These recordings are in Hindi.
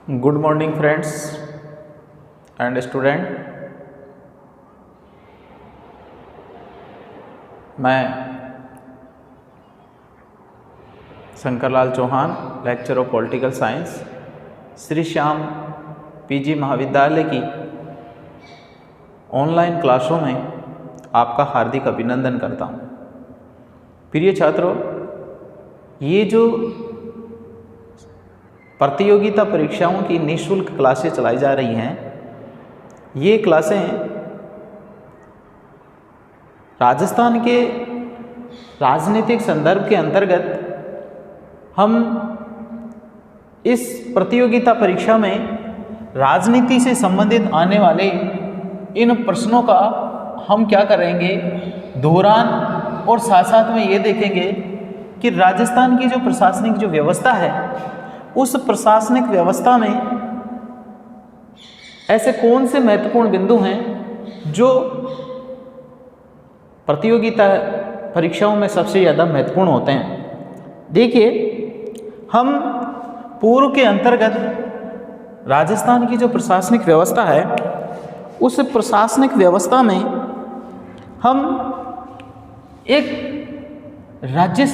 Good morning friends and student. मैं Shankarlal Chauhan, lecture of political science, Shri Shyam PG महाविद्यालय की ऑनलाइन क्लासों में आपका हार्दिक अभिनंदन करता हूँ। प्रिय छात्रों, ये जो प्रतियोगिता परीक्षाओं की निःशुल्क क्लासें चलाई जा रही हैं, ये क्लासें राजस्थान के राजनीतिक संदर्भ के अंतर्गत हम इस प्रतियोगिता परीक्षा में राजनीति से संबंधित आने वाले इन प्रश्नों का हम क्या करेंगे, दोहरान, और साथ साथ में ये देखेंगे कि राजस्थान की जो प्रशासनिक जो व्यवस्था है, उस प्रशासनिक व्यवस्था में ऐसे कौन से महत्वपूर्ण बिंदु हैं जो प्रतियोगिता परीक्षाओं में सबसे ज़्यादा महत्वपूर्ण होते हैं। देखिए, हम पूर्व के अंतर्गत राजस्थान की जो प्रशासनिक व्यवस्था है, उस प्रशासनिक व्यवस्था में हम एक राज्य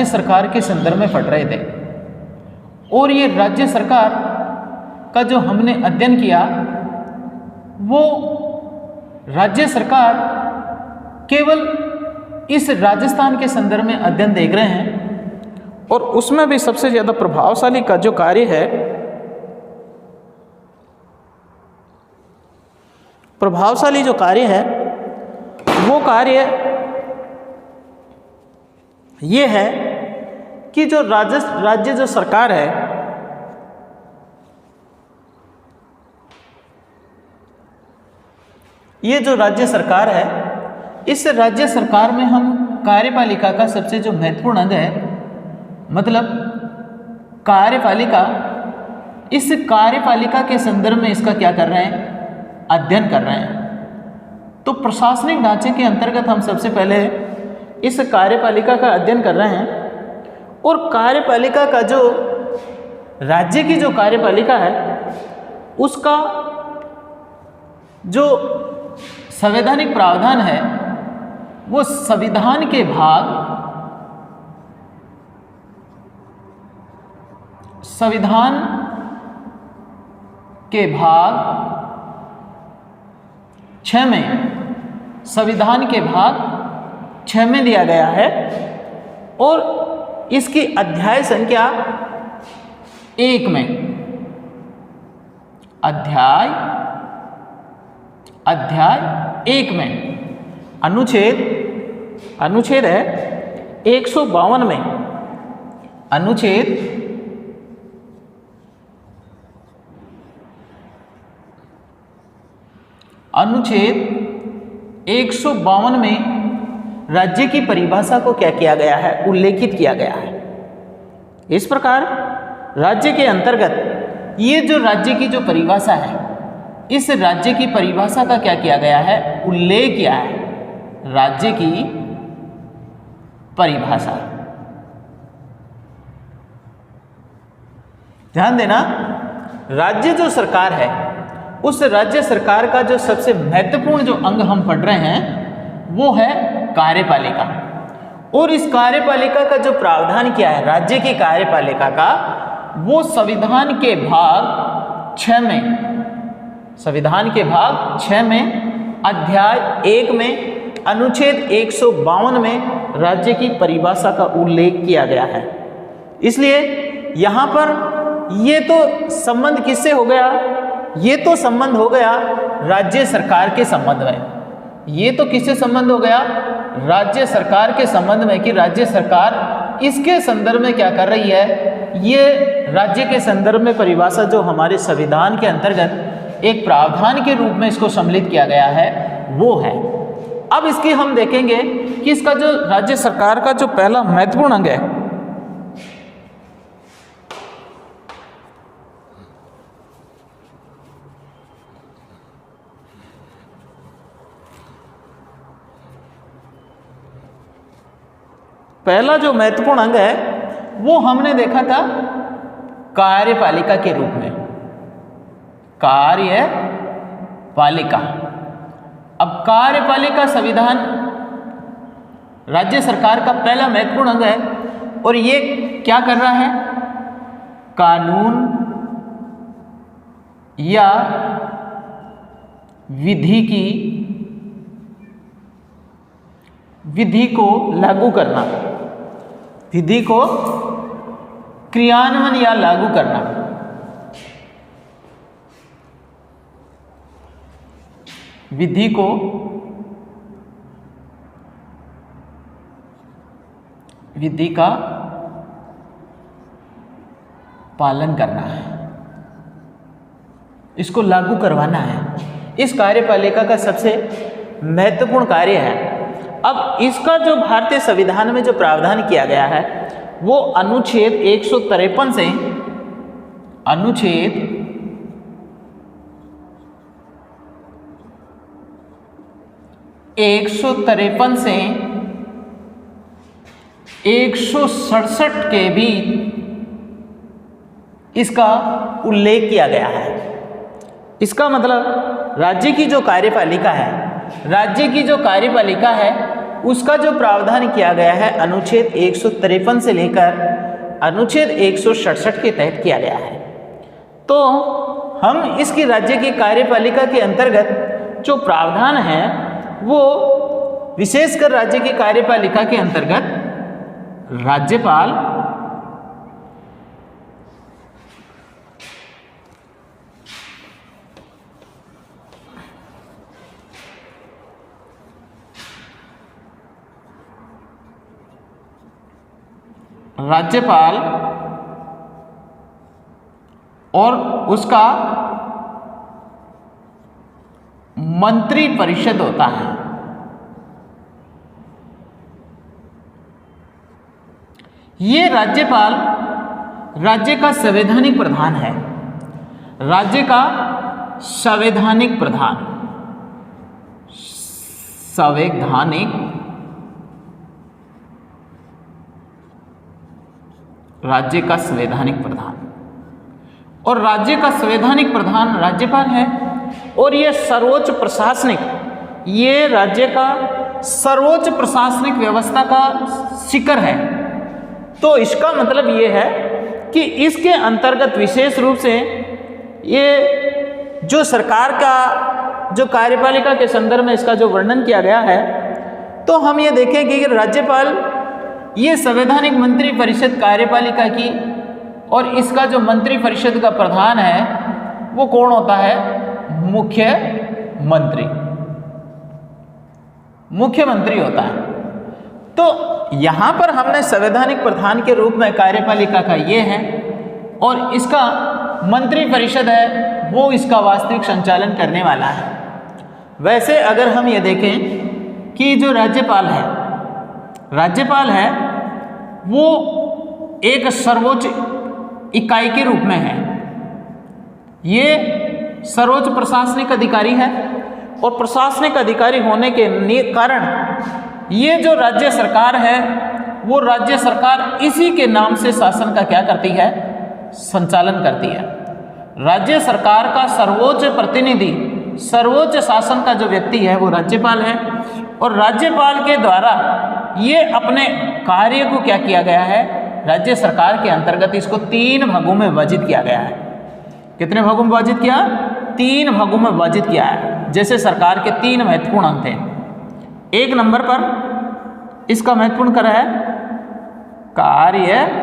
सरकार के संदर्भ में पढ़ रहे थे। और ये राज्य सरकार का जो हमने अध्ययन किया, वो राज्य सरकार केवल इस राजस्थान के संदर्भ में अध्ययन देख रहे हैं, और उसमें भी सबसे ज़्यादा प्रभावशाली का जो कार्य है, प्रभावशाली जो कार्य है, वो कार्य ये है कि जो राज्य जो सरकार है, ये जो राज्य सरकार है, इस राज्य सरकार में हम कार्यपालिका का सबसे जो महत्वपूर्ण अंग है, मतलब कार्यपालिका, इस कार्यपालिका के संदर्भ में इसका क्या कर रहे हैं, अध्ययन कर रहे हैं। तो प्रशासनिक ढांचे के अंतर्गत हम सबसे पहले इस कार्यपालिका का अध्ययन कर रहे हैं। और कार्यपालिका का जो राज्य की जो कार्यपालिका है, उसका जो संवैधानिक प्रावधान है, वो संविधान के भाग 6 में, संविधान के भाग 6 में दिया गया है। और इसकी अध्याय संख्या 1 में, अध्याय 1 में अनुच्छेद है 152 में, अनुच्छेद 152 में राज्य की परिभाषा को क्या किया गया है, उल्लेखित किया गया है। इस प्रकार राज्य के अंतर्गत ये जो राज्य की जो परिभाषा है, इस राज्य की परिभाषा का क्या किया गया है, उल्लेख किया है, राज्य की परिभाषा। ध्यान देना, राज्य जो सरकार है, उस राज्य सरकार का जो सबसे महत्वपूर्ण जो अंग हम पढ़ रहे हैं, वो है कार्यपालिका। और इस कार्यपालिका का जो प्रावधान किया है, राज्य की कार्यपालिका का, वो संविधान के भाग 6 में, संविधान के भाग 6 में, अध्याय 1 में, अनुच्छेद 152 में राज्य की परिभाषा का उल्लेख किया गया है। इसलिए यहाँ पर ये तो संबंध किससे हो गया, ये तो संबंध हो गया राज्य सरकार के संबंध में। ये तो किससे संबंध हो गया, राज्य सरकार के संबंध में, कि राज्य सरकार इसके संदर्भ में क्या कर रही है, ये राज्य के संदर्भ में परिभाषा जो हमारे संविधान के अंतर्गत एक प्रावधान के रूप में इसको सम्मिलित किया गया है, वो है। अब इसकी हम देखेंगे कि इसका जो राज्य सरकार का जो पहला महत्वपूर्ण अंग है, पहला जो महत्वपूर्ण अंग है, वो हमने देखा था कार्यपालिका के रूप में, कार्यपालिका। अब कार्यपालिका संविधान राज्य सरकार का पहला महत्वपूर्ण अंग है और ये क्या कर रहा है? कानून या विधि को लागू करना, विधि को क्रियान्वयन या लागू करना। विधि को विधि का पालन करना है, इसको लागू करवाना है। इस कार्यपालिका का सबसे महत्वपूर्ण कार्य है। अब इसका जो भारतीय संविधान में जो प्रावधान किया गया है वो अनुच्छेद 153 से, अनुच्छेद 153 से 167 के बीच इसका उल्लेख किया गया है। इसका मतलब राज्य की जो कार्यपालिका है, राज्य की जो कार्यपालिका है उसका जो प्रावधान किया गया है अनुच्छेद 153 से लेकर अनुच्छेद 167 के तहत किया गया है। तो हम इसकी राज्य की कार्यपालिका के अंतर्गत जो प्रावधान है वो विशेषकर राज्य की कार्यपालिका के अंतर्गत राज्यपाल, राज्यपाल और उसका मंत्री परिषद होता है। ये राज्यपाल राज्य का संवैधानिक प्रधान है, राज्य का संवैधानिक प्रधान, संवैधानिक राज्य का संवैधानिक प्रधान, और राज्य का संवैधानिक प्रधान राज्यपाल है। और ये सर्वोच्च प्रशासनिक, ये राज्य का सर्वोच्च प्रशासनिक व्यवस्था का शिखर है। तो इसका मतलब ये है कि इसके अंतर्गत विशेष रूप से ये जो सरकार का जो कार्यपालिका के संदर्भ में इसका जो वर्णन किया गया है, तो हम ये देखेंगे कि राज्यपाल ये संवैधानिक मंत्री परिषद कार्यपालिका की, और इसका जो मंत्री परिषद का प्रधान है वो कौन होता है? मुख्यमंत्री, मुख्यमंत्री होता है। तो यहाँ पर हमने संवैधानिक प्रधान के रूप में कार्यपालिका का ये है, और इसका मंत्री परिषद है वो इसका वास्तविक संचालन करने वाला है। वैसे अगर हम ये देखें कि जो राज्यपाल है वो एक सर्वोच्च इकाई के रूप में है। ये सर्वोच्च प्रशासनिक अधिकारी है, और प्रशासनिक अधिकारी होने के कारण ये जो राज्य सरकार है वो राज्य सरकार इसी के नाम से शासन का क्या करती है? संचालन करती है। राज्य सरकार का सर्वोच्च प्रतिनिधि, सर्वोच्च शासन का जो व्यक्ति है वो राज्यपाल है, और राज्यपाल के द्वारा ये अपने कार्य को क्या किया गया है? राज्य सरकार के अंतर्गत इसको 3 भागों में विभाजित किया गया है। कितने भागों में विभाजित किया? 3 भागों में विभाजित किया है। जैसे सरकार के 3 महत्वपूर्ण अंग थे। 1 नंबर पर इसका महत्वपूर्ण कर है कार्यपालिका,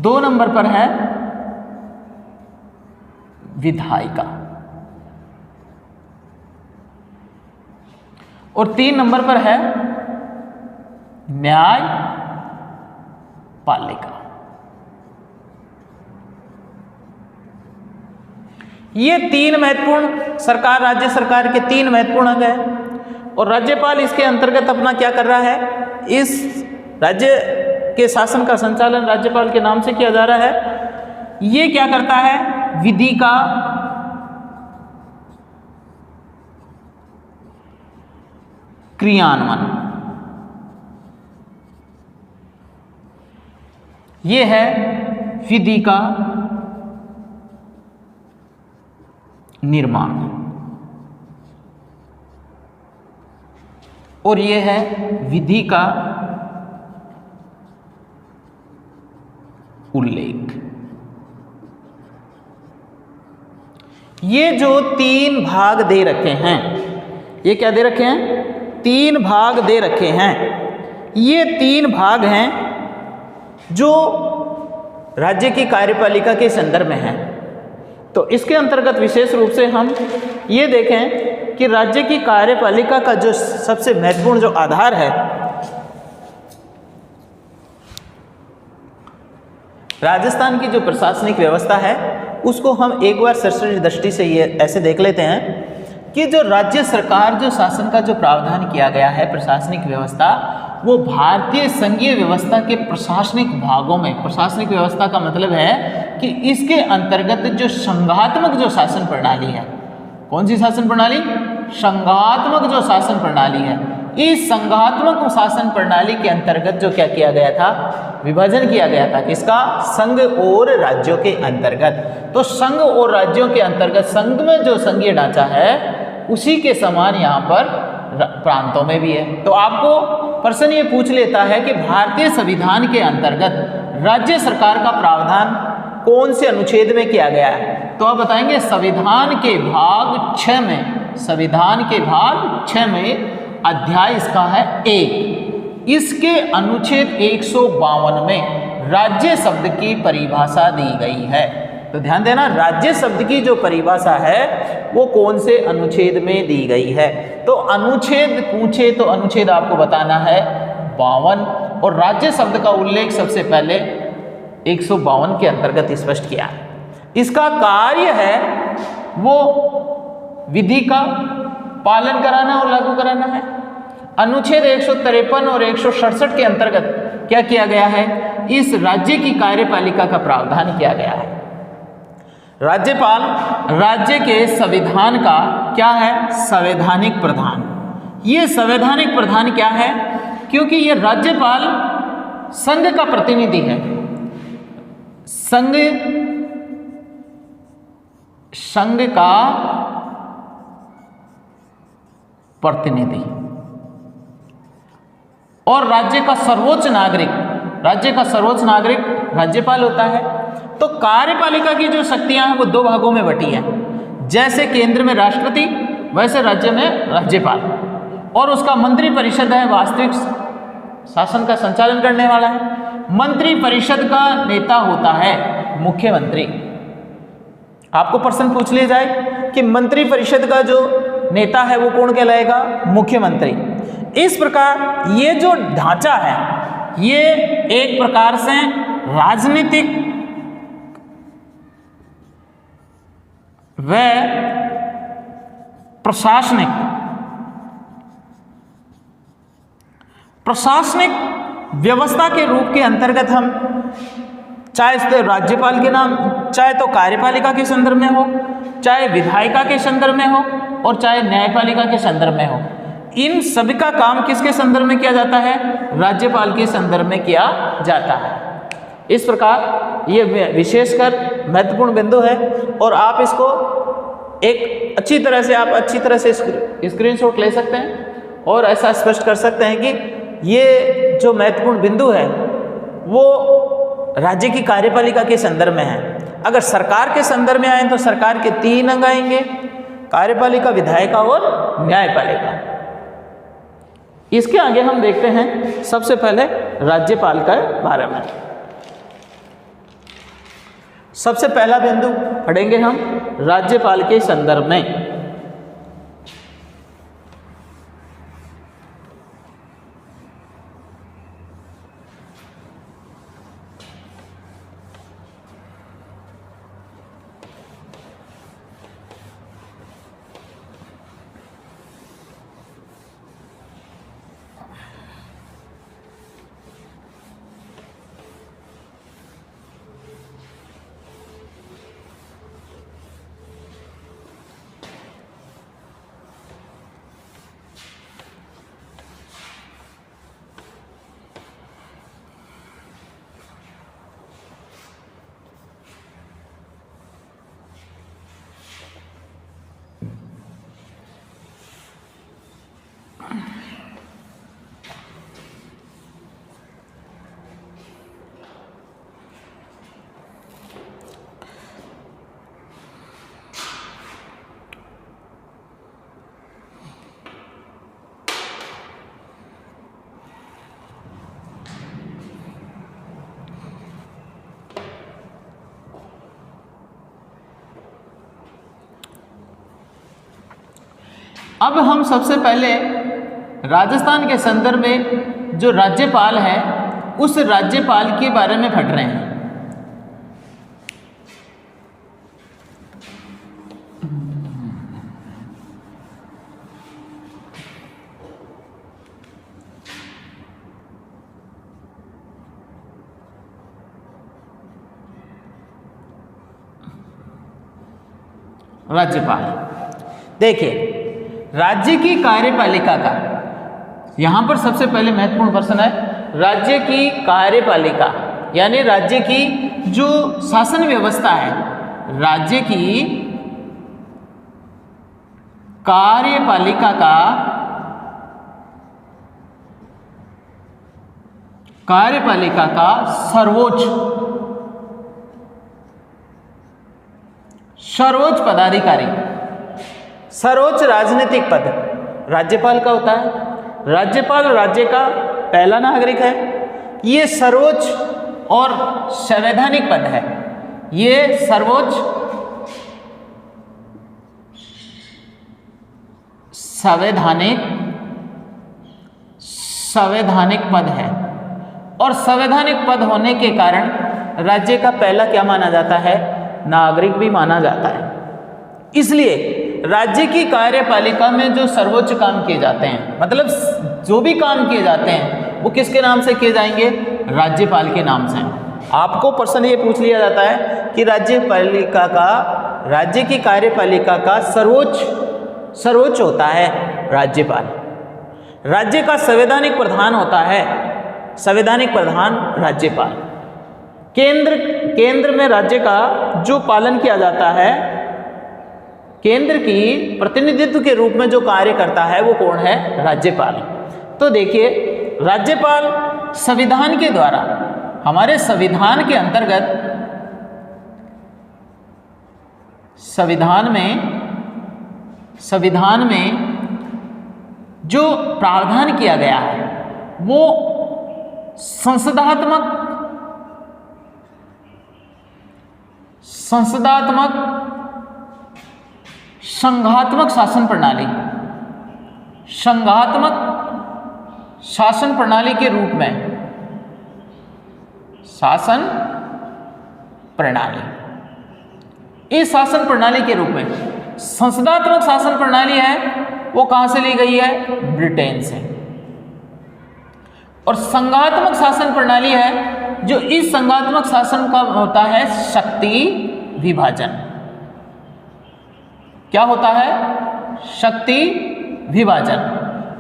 2 नंबर पर है विधायिका, और 3 नंबर पर है न्यायपालिका। ये 3 महत्वपूर्ण सरकार, राज्य सरकार के 3 महत्वपूर्ण अंग हैं, और राज्यपाल इसके अंतर्गत अपना क्या कर रहा है? इस राज्य के शासन का संचालन राज्यपाल के नाम से किया जा रहा है। ये क्या करता है? विधि का क्रियान्वयन, ये है विधि का निर्माण और ये है विधि का उल्लेख। ये जो 3 भाग दे रखे हैं, ये क्या दे रखे हैं? 3 भाग दे रखे हैं। ये 3 भाग हैं जो राज्य की कार्यपालिका के संदर्भ में हैं। तो इसके अंतर्गत विशेष रूप से हम ये देखें कि राज्य की कार्यपालिका का जो सबसे महत्वपूर्ण जो आधार है, राजस्थान की जो प्रशासनिक व्यवस्था है, उसको हम एक बार सरसरी दृष्टि से ये ऐसे देख लेते हैं कि जो राज्य सरकार जो शासन का जो प्रावधान किया गया है प्रशासनिक व्यवस्था, वो भारतीय संघीय व्यवस्था के प्रशासनिक भागों में, प्रशासनिक व्यवस्था का मतलब है कि इसके अंतर्गत जो संघात्मक जो शासन प्रणाली है, कौन सी शासन प्रणाली? संघात्मक जो शासन प्रणाली है, इस संघात्मक शासन प्रणाली के अंतर्गत जो क्या किया गया था? विभाजन किया गया था। किसका? संघ और राज्यों के अंतर्गत। तो संघ और राज्यों के अंतर्गत संघ में जो संघीय ढांचा है उसी के समान यहाँ पर प्रांतों में भी है। तो आपको प्रश्न ये पूछ लेता है कि भारतीय संविधान के अंतर्गत राज्य सरकार का प्रावधान कौन से अनुच्छेद में किया गया है? तो आप बताएंगे संविधान के भाग 6 में, संविधान के भाग 6 में अध्याय इसका है 1। इसके अनुच्छेद 152 में राज्य शब्द की परिभाषा दी गई है। तो ध्यान देना, राज्य शब्द की जो परिभाषा है वो कौन से अनुच्छेद में दी गई है? तो अनुच्छेद पूछे तो अनुच्छेद आपको बताना है 52, और राज्य शब्द का उल्लेख सबसे पहले 152 के अंतर्गत स्पष्ट किया। इसका कार्य है वो विधि का पालन कराना और लागू कराना है। अनुच्छेद 153 और 167 के अंतर्गत क्या किया गया है? इस राज्य की कार्यपालिका का प्रावधान किया गया है। राज्यपाल राज्य के संविधान का क्या है? संवैधानिक प्रधान। ये संवैधानिक प्रधान क्या है? क्योंकि ये राज्यपाल संघ का प्रतिनिधि है, संघ का प्रतिनिधि और राज्य का सर्वोच्च नागरिक, राज्य का सर्वोच्च नागरिक राज्यपाल होता है। तो कार्यपालिका की जो शक्तियां हैं वो 2 भागों में बटी हैं। जैसे केंद्र में राष्ट्रपति, वैसे राज्य में राज्यपाल, और उसका मंत्री परिषद है, वास्तविक शासन का संचालन करने वाला है। मंत्री परिषद का नेता होता है मुख्यमंत्री। आपको प्रश्न पूछ लिया जाए कि मंत्री परिषद का जो नेता है वो कौन कहलाएगा? मुख्यमंत्री। इस प्रकार ये जो ढांचा है ये एक प्रकार से राजनीतिक व प्रशासनिक व्यवस्था के रूप के अंतर्गत हम चाहे राज्यपाल के नाम, चाहे तो कार्यपालिका के संदर्भ में हो, चाहे विधायिका के संदर्भ में हो, और चाहे न्यायपालिका के संदर्भ में हो, इन सभी का काम किसके संदर्भ में किया जाता है? राज्यपाल के संदर्भ में किया जाता है। इस प्रकार ये विशेषकर महत्वपूर्ण बिंदु है और आप इसको एक अच्छी तरह से स्क्रीनशॉट ले सकते हैं और ऐसा स्पष्ट कर सकते हैं कि ये जो महत्वपूर्ण बिंदु है वो राज्य की कार्यपालिका के संदर्भ में है। अगर सरकार के संदर्भ में आए तो सरकार के 3 अंग आएंगे, कार्यपालिका, विधायिका और न्यायपालिका। इसके आगे हम देखते हैं सबसे पहले राज्यपाल के बारे में। सबसे पहला बिंदु पढ़ेंगे हम राज्यपाल के संदर्भ में। अब हम सबसे पहले राजस्थान के संदर्भ में जो राज्यपाल है उस राज्यपाल के बारे में पढ़ रहे हैं। राज्यपाल देखिए, राज्य की कार्यपालिका का यहां पर सबसे पहले महत्वपूर्ण प्रश्न है राज्य की कार्यपालिका, यानी राज्य की जो शासन व्यवस्था है, राज्य की कार्यपालिका का सर्वोच्च पदाधिकारी, सर्वोच्च राजनीतिक पद राज्यपाल का होता है। राज्यपाल राज्य का पहला नागरिक है। ये सर्वोच्च और संवैधानिक पद है। ये सर्वोच्च संवैधानिक पद है और संवैधानिक पद होने के कारण राज्य का पहला क्या माना जाता है? नागरिक भी माना जाता है। इसलिए राज्य की कार्यपालिका में जो सर्वोच्च काम किए जाते हैं, मतलब जो भी काम किए जाते हैं वो किसके नाम से किए जाएंगे? राज्यपाल के नाम से। आपको प्रश्न ये पूछ लिया जाता है कि राज्य की कार्यपालिका का सर्वोच्च होता है राज्यपाल। राज्य का संवैधानिक प्रधान होता है, संवैधानिक प्रधान राज्यपाल। केंद्र में राज्य का जो पालन किया जाता है, केंद्र की प्रतिनिधित्व के रूप में जो कार्य करता है वो कौन है? राज्यपाल। तो देखिए, राज्यपाल संविधान के द्वारा, हमारे संविधान के अंतर्गत, संविधान में जो प्रावधान किया गया है वो संघात्मक शासन प्रणाली के रूप में, इस शासन प्रणाली के रूप में संसदात्मक शासन प्रणाली है वो कहां से ली गई है? ब्रिटेन से। और संघात्मक शासन प्रणाली है जो इस संघात्मक शासन का होता है शक्ति विभाजन। क्या होता है? शक्ति विभाजन।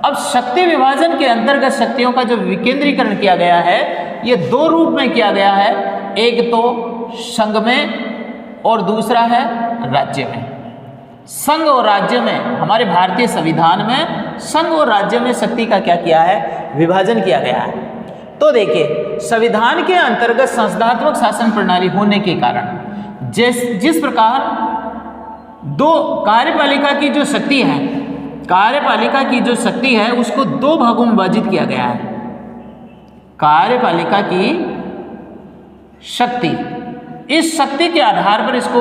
अब शक्ति विभाजन के अंतर्गत शक्तियों का जो विकेंद्रीकरण किया गया है ये दो रूप में किया गया है, एक तो संघ में और दूसरा है राज्य में। संघ और राज्य में, हमारे भारतीय संविधान में संघ और राज्य में शक्ति का क्या किया है? विभाजन किया गया है। तो देखिए, संविधान के अंतर्गत संसदात्मक शासन प्रणाली होने के कारण जिस प्रकार दो कार्यपालिका की जो शक्ति है उसको दो भागों में विभाजित किया गया है। कार्यपालिका की शक्ति, इस शक्ति के आधार पर इसको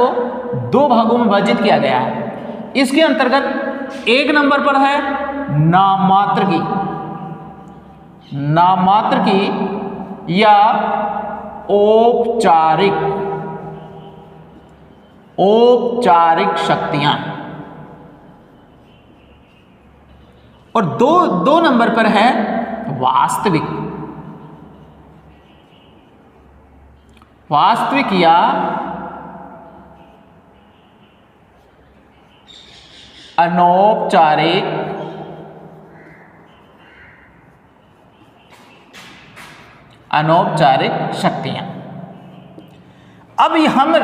दो भागों में विभाजित किया गया है। इसके अंतर्गत एक नंबर पर है नाममात्र की या औपचारिक शक्तियां, और दो नंबर पर है वास्तविक या अनौपचारिक शक्तियां। अब हम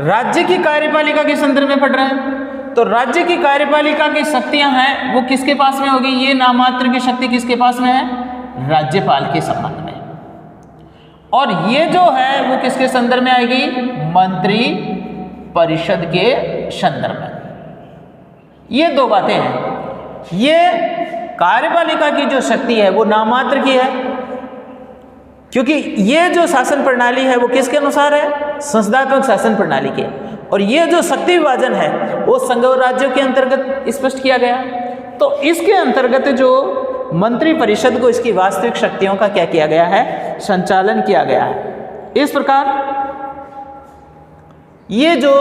राज्य की कार्यपालिका के संदर्भ में पढ़ रहे हैं तो राज्य की कार्यपालिका की शक्तियां हैं वो किसके पास में होगी? ये नाममात्र की शक्ति किसके पास में है? राज्यपाल के संबंध में। और ये जो है वो किसके संदर्भ में आएगी? मंत्री परिषद के संदर्भ में। ये दो बातें हैं। ये कार्यपालिका की जो शक्ति है वो नाममात्र की है, क्योंकि ये जो शासन प्रणाली है वो किसके अनुसार है? संसदात्मक शासन प्रणाली के। और ये जो शक्ति विभाजन है वो संघ और राज्यों के अंतर्गत स्पष्ट किया गया। तो इसके अंतर्गत जो मंत्री परिषद को इसकी वास्तविक शक्तियों का क्या किया गया है? संचालन किया गया है। इस प्रकार ये जो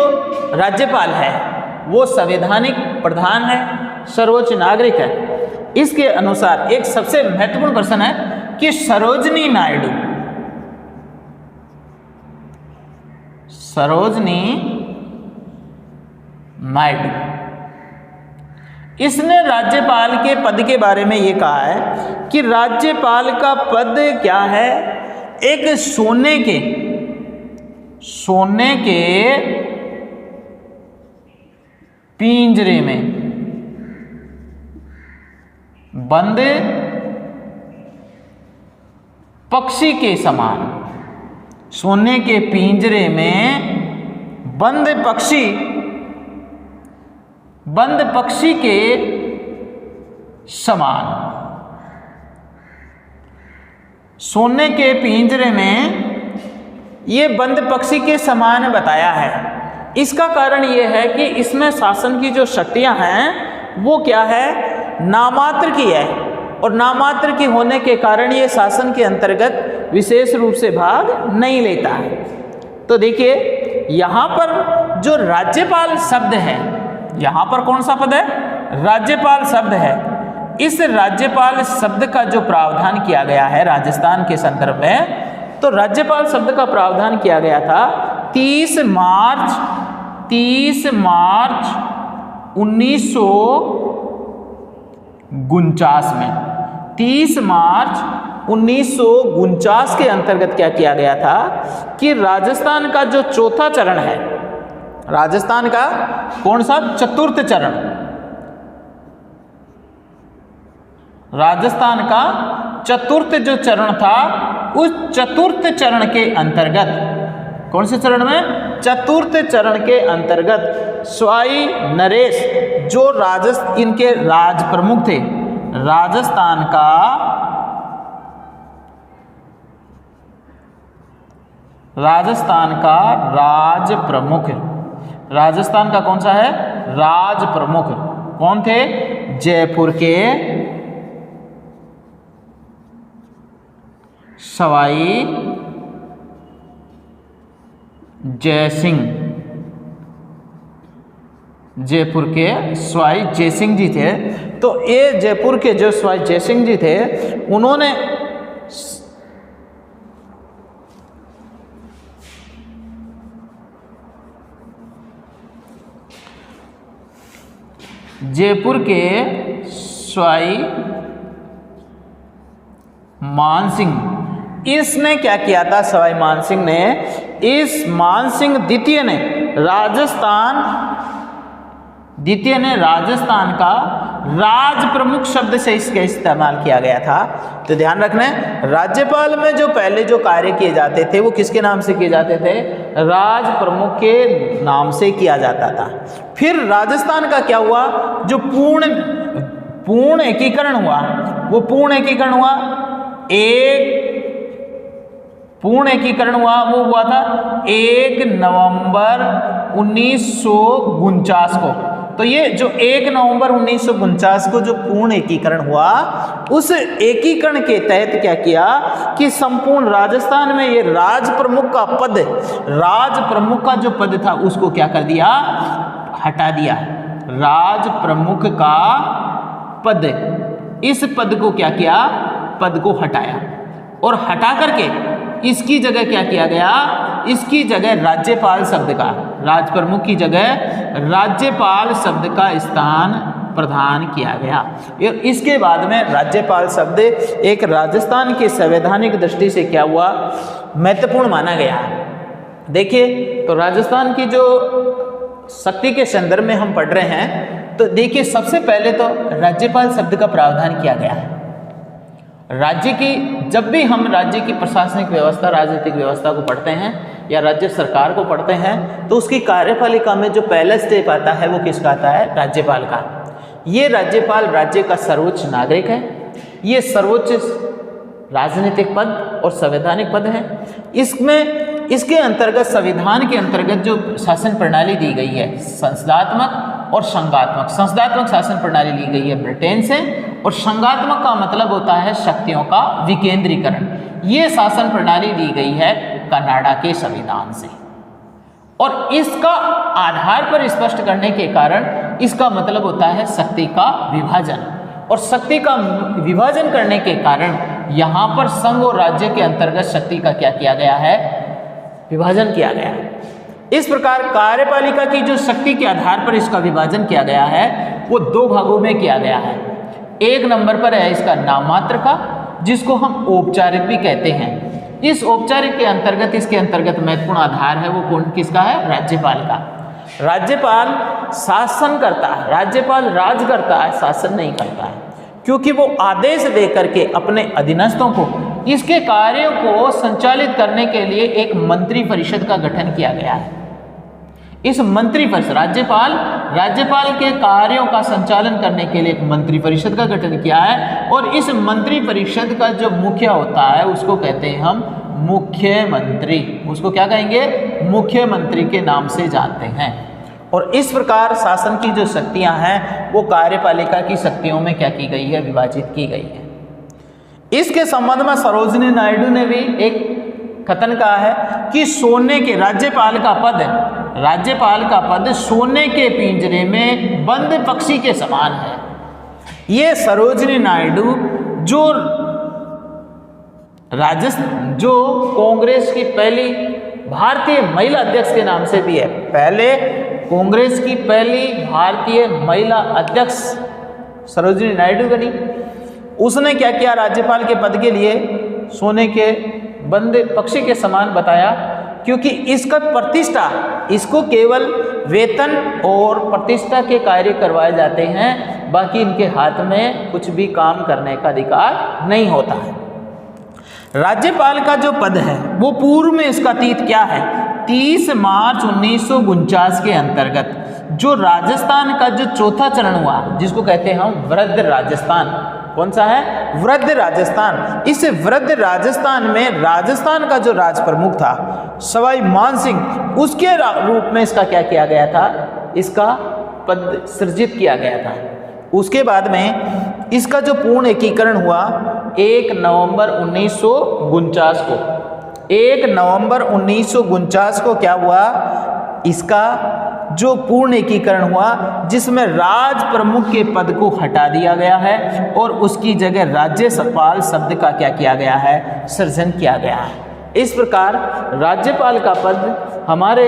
राज्यपाल है वो संवैधानिक प्रधान है, सर्वोच्च नागरिक है। इसके अनुसार एक सबसे महत्वपूर्ण प्रश्न है कि सरोजिनी नायडू इसने राज्यपाल के पद के बारे में ये कहा है कि राज्यपाल का पद क्या है? एक सोने के पिंजरे में बंद पक्षी के समान, सोने के पिंजरे में बंद पक्षी के समान, सोने के पिंजरे में ये बंद पक्षी के समान बताया है। इसका कारण ये है कि इसमें शासन की जो शक्तियां हैं वो क्या है? नामात्र की है, और नामात्र की होने के कारण ये शासन के अंतर्गत विशेष रूप से भाग नहीं लेता है। तो देखिए यहाँ पर जो राज्यपाल शब्द है, यहाँ पर कौन सा पद है? राज्यपाल शब्द है। इस राज्यपाल शब्द का जो प्रावधान किया गया है राजस्थान के संदर्भ में, तो राज्यपाल शब्द का प्रावधान किया गया था 30 मार्च 1949 में। 30 मार्च 1949 के अंतर्गत क्या किया गया था कि राजस्थान का जो चौथा चरण है, राजस्थान का कौन सा? चतुर्थ चरण, राजस्थान का चतुर्थ जो चरण था, उस चतुर्थ चरण के अंतर्गत, कौन से चरण में? चतुर्थ चरण के अंतर्गत स्वाई नरेश जो इनके राज प्रमुख थे, राजस्थान का राज प्रमुख, राजस्थान का कौन सा है? राज प्रमुख कौन थे? जयपुर के सवाई जयसिंह, जयपुर के सवाई जयसिंह जी थे। तो ये जयपुर के जो सवाई जयसिंह जी थे, उन्होंने जयपुर के सवाई मानसिंह, इसने क्या किया था? सवाई मानसिंह ने, इस मानसिंह द्वितीय ने राजस्थान का राज प्रमुख शब्द से इसका इस्तेमाल किया गया था। तो ध्यान रखना है, राज्यपाल में जो पहले जो कार्य किए जाते थे वो किसके नाम से किए जाते थे? राज प्रमुख के नाम से किया जाता था। फिर राजस्थान का क्या हुआ? जो पूर्ण एकीकरण हुआ, वो पूर्ण एकीकरण हुआ, वो हुआ था 1 नवंबर 1949 को। तो ये जो 1 नवंबर 1949 को जो पूर्ण एकीकरण हुआ, उस एकीकरण के तहत क्या किया कि संपूर्ण राजस्थान में ये राज प्रमुख का जो पद था उसको क्या कर दिया? हटा दिया। राज प्रमुख का पद, इस पद को क्या किया? पद को हटाया, और हटा करके इसकी जगह क्या किया गया? इसकी जगह राज्यपाल शब्द का, राज प्रमुख की जगह राज्यपाल शब्द का स्थान प्रदान किया गया। इसके बाद में राज्यपाल शब्द एक राजस्थान की संवैधानिक दृष्टि से क्या हुआ? महत्वपूर्ण माना गया। देखिए, तो राजस्थान की जो शक्ति के संदर्भ में हम पढ़ रहे हैं तो देखिए सबसे पहले तो राज्यपाल शब्द का प्रावधान किया गया है। राज्य की, जब भी हम राज्य की प्रशासनिक व्यवस्था, राजनीतिक व्यवस्था को पढ़ते हैं या राज्य सरकार को पढ़ते हैं तो उसकी कार्यपालिका में जो पहला स्टेप आता है वो किसका आता है? राज्यपाल का। ये राज्यपाल राज्य का सर्वोच्च नागरिक है, ये सर्वोच्च राजनीतिक पद और संवैधानिक पद है। इसके अंतर्गत संविधान के अंतर्गत जो शासन प्रणाली दी गई है संसदात्मक और संघात्मक। संसदात्मक शासन प्रणाली ली गई है ब्रिटेन से और संघात्मक का मतलब होता है शक्तियों का विकेंद्रीकरण। ये शासन प्रणाली दी गई है कनाडा के संविधान से और इसका आधार पर स्पष्ट करने के कारण इसका मतलब होता है शक्ति का विभाजन। और शक्ति का विभाजन करने के कारण यहाँ पर संघ और राज्य के अंतर्गत शक्ति का क्या किया गया है? विभाजन किया गया है। इस प्रकार कार्यपालिका की जो शक्ति के आधार पर इसका विभाजन किया गया है वो दो भागों में किया गया है। एक नंबर पर है इसका नाममात्र का, जिसको हम औपचारिक भी कहते हैं। इस औपचारिक के अंतर्गत, इसके अंतर्गत महत्वपूर्ण आधार है वो कौन किसका है? राज्यपाल का। राज्यपाल शासन करता है, राज्यपाल राज करता है, शासन नहीं करता है, क्योंकि वो आदेश दे करके अपने अधीनस्थों को इसके कार्यों को संचालित करने के लिए एक मंत्री परिषद का गठन किया गया है। इस मंत्री परिषद, राज्यपाल के कार्यों का संचालन करने के लिए एक मंत्री परिषद का गठन किया है और इस मंत्री परिषद का जो मुखिया होता है उसको कहते हैं हम मुख्यमंत्री। उसको क्या कहेंगे? मुख्यमंत्री के नाम से जानते हैं। और इस प्रकार शासन की जो शक्तियां हैं वो कार्यपालिका की शक्तियों में क्या की गई है? विभाजित की गई है। इसके संबंध में सरोजिनी नायडू ने भी एक कथन कहा है कि सोने के राज्यपाल का पद सोने के पिंजरे में बंद पक्षी के समान है। ये सरोजिनी नायडू जो कांग्रेस की पहली भारतीय महिला अध्यक्ष के नाम से भी है, पहले कांग्रेस की पहली भारतीय महिला अध्यक्ष सरोजिनी नायडू बनी। उसने क्या किया? राज्यपाल के पद के लिए सोने के बंद पक्षी के समान बताया, क्योंकि इसका प्रतिष्ठा, इसको केवल वेतन और प्रतिष्ठा के कार्य करवाए जाते हैं, बाकी इनके हाथ में कुछ भी काम करने का अधिकार नहीं होता है। राज्यपाल का जो पद है वो पूर्व में इसका अतीत क्या है? 30 मार्च 1949 के अंतर्गत जो राजस्थान का जो चौथा चरण हुआ, जिसको कहते हैं हम वृद्ध राजस्थान। कौन सा है? वृद्ध राजस्थान। इस वृद्ध राजस्थान में राजस्थान का जो राज प्रमुख था सवाई मानसिंह, उसके रूप में इसका क्या किया गया था? इसका पद सृजित किया गया था। उसके बाद में इसका जो पूर्ण एकीकरण हुआ 1 नवंबर 1949 को, 1 नवंबर 1949 को क्या हुआ? इसका जो पूर्ण एकीकरण हुआ, जिसमें राज प्रमुख के पद को हटा दिया गया है और उसकी जगह राज्यपाल शब्द का क्या किया गया है? सृजन किया गया है। इस प्रकार राज्यपाल का पद हमारे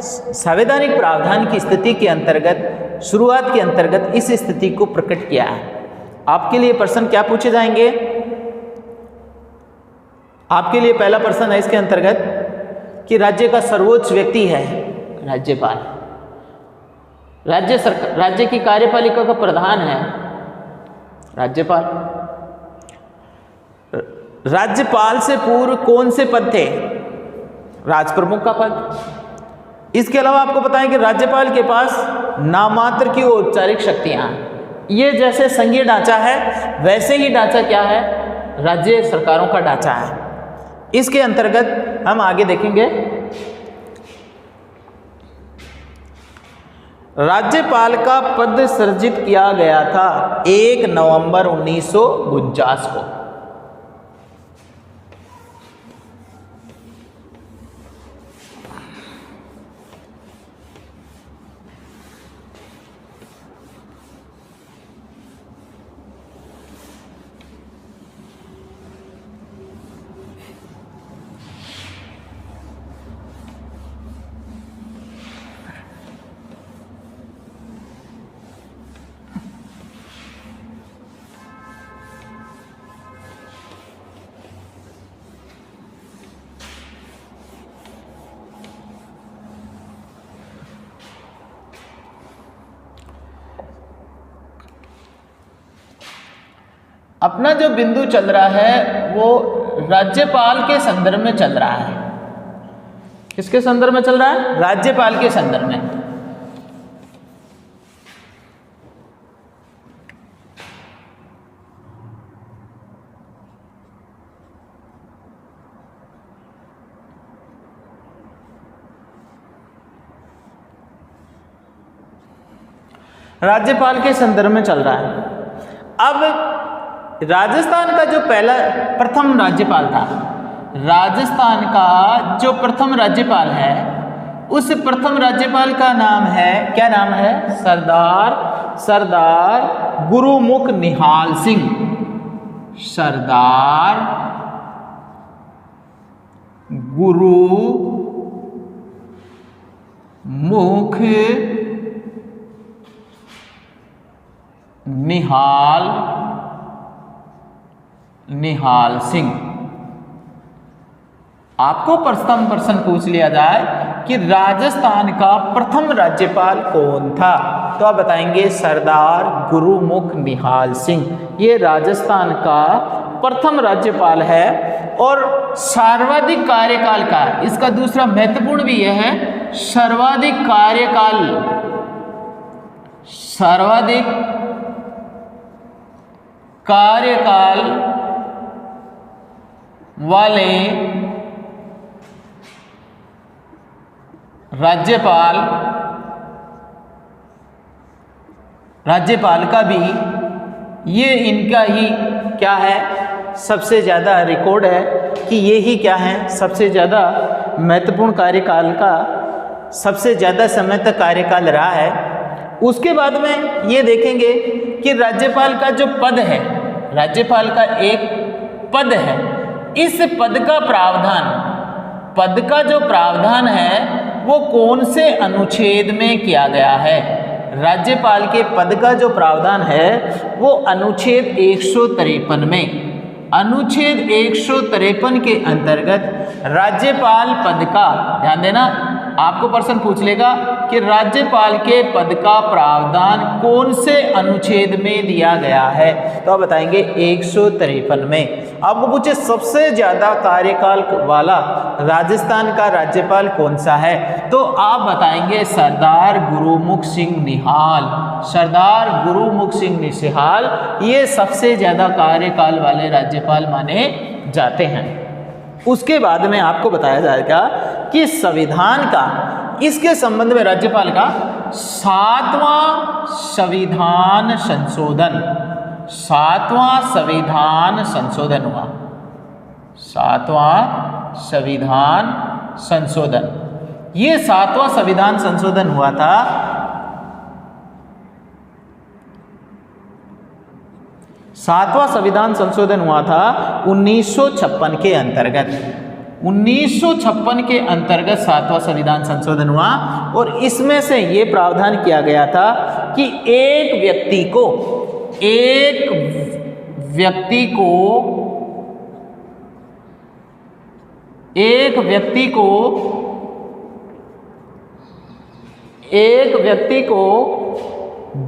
संवैधानिक प्रावधान की स्थिति के अंतर्गत, शुरुआत के अंतर्गत इस स्थिति को प्रकट किया है। आपके लिए प्रश्न क्या पूछे जाएंगे? आपके लिए पहला प्रश्न है इसके अंतर्गत कि राज्य का सर्वोच्च व्यक्ति है राज्यपाल, राज्य की कार्यपालिका का प्रधान है राज्यपाल। राज्यपाल से पूर्व कौन से पद थे? राज प्रमुख का पद। इसके अलावा आपको बताएं कि राज्यपाल के पास नाममात्र की औपचारिक शक्तियां, ये जैसे संघीय ढांचा है वैसे ही ढांचा क्या है? राज्य सरकारों का ढांचा है। इसके अंतर्गत हम आगे देखेंगे, राज्यपाल का पद सृजित किया गया था 1 नवंबर 1949 को। अपना जो बिंदु चल रहा है वो राज्यपाल के संदर्भ में चल रहा है। किसके संदर्भ में चल रहा है? राज्यपाल के संदर्भ में। राज्यपाल के संदर्भ में चल रहा है। अब राजस्थान का जो प्रथम राज्यपाल था, राजस्थान का जो प्रथम राज्यपाल है, उस प्रथम राज्यपाल का नाम है, क्या नाम है? सरदार गुरुमुख निहाल सिंह। सरदार गुरुमुख निहाल सिंह। आपको प्रश्न पूछ लिया जाए कि राजस्थान का प्रथम राज्यपाल कौन था, तो आप बताएंगे सरदार गुरुमुख निहाल सिंह। ये राजस्थान का प्रथम राज्यपाल है। और सर्वाधिक कार्यकाल का, इसका दूसरा महत्वपूर्ण भी यह है, सर्वाधिक कार्यकाल वाले राज्यपाल का भी ये इनका ही क्या है, सबसे ज़्यादा रिकॉर्ड है कि ये ही क्या है, सबसे ज़्यादा महत्वपूर्ण कार्यकाल का, सबसे ज़्यादा समय तक कार्यकाल रहा है। उसके बाद में ये देखेंगे कि राज्यपाल का जो पद है, राज्यपाल का एक पद है, इस पद का जो प्रावधान है वो कौन से अनुच्छेद में किया गया है? राज्यपाल के पद का जो प्रावधान है वो अनुच्छेद 153 में, अनुच्छेद 153 के अंतर्गत राज्यपाल पद का, ध्यान देना, आपको प्रश्न पूछ लेगा कि राज्यपाल के पद का प्रावधान कौन से अनुच्छेद में दिया गया है, तो आप बताएंगे 153 में। आपको पूछे सबसे ज्यादा कार्यकाल वाला राजस्थान का राज्यपाल कौन सा है, तो आप बताएंगे सरदार गुरुमुख सिंह निहाल। सरदार गुरुमुख सिंह निहाल ये सबसे ज्यादा कार्यकाल वाले राज्यपाल माने जाते हैं। उसके बाद में आपको बताया जाएगा कि संविधान का, इसके संबंध में राज्यपाल का 7वां संविधान संशोधन, 7वां संविधान संशोधन हुआ, 7वां संविधान संशोधन। ये 7वां संविधान संशोधन हुआ था 7वां संविधान संशोधन हुआ था 1956 के अंतर्गत। 1956 के अंतर्गत 7वां संविधान संशोधन हुआ और इसमें से ये प्रावधान किया गया था कि एक व्यक्ति को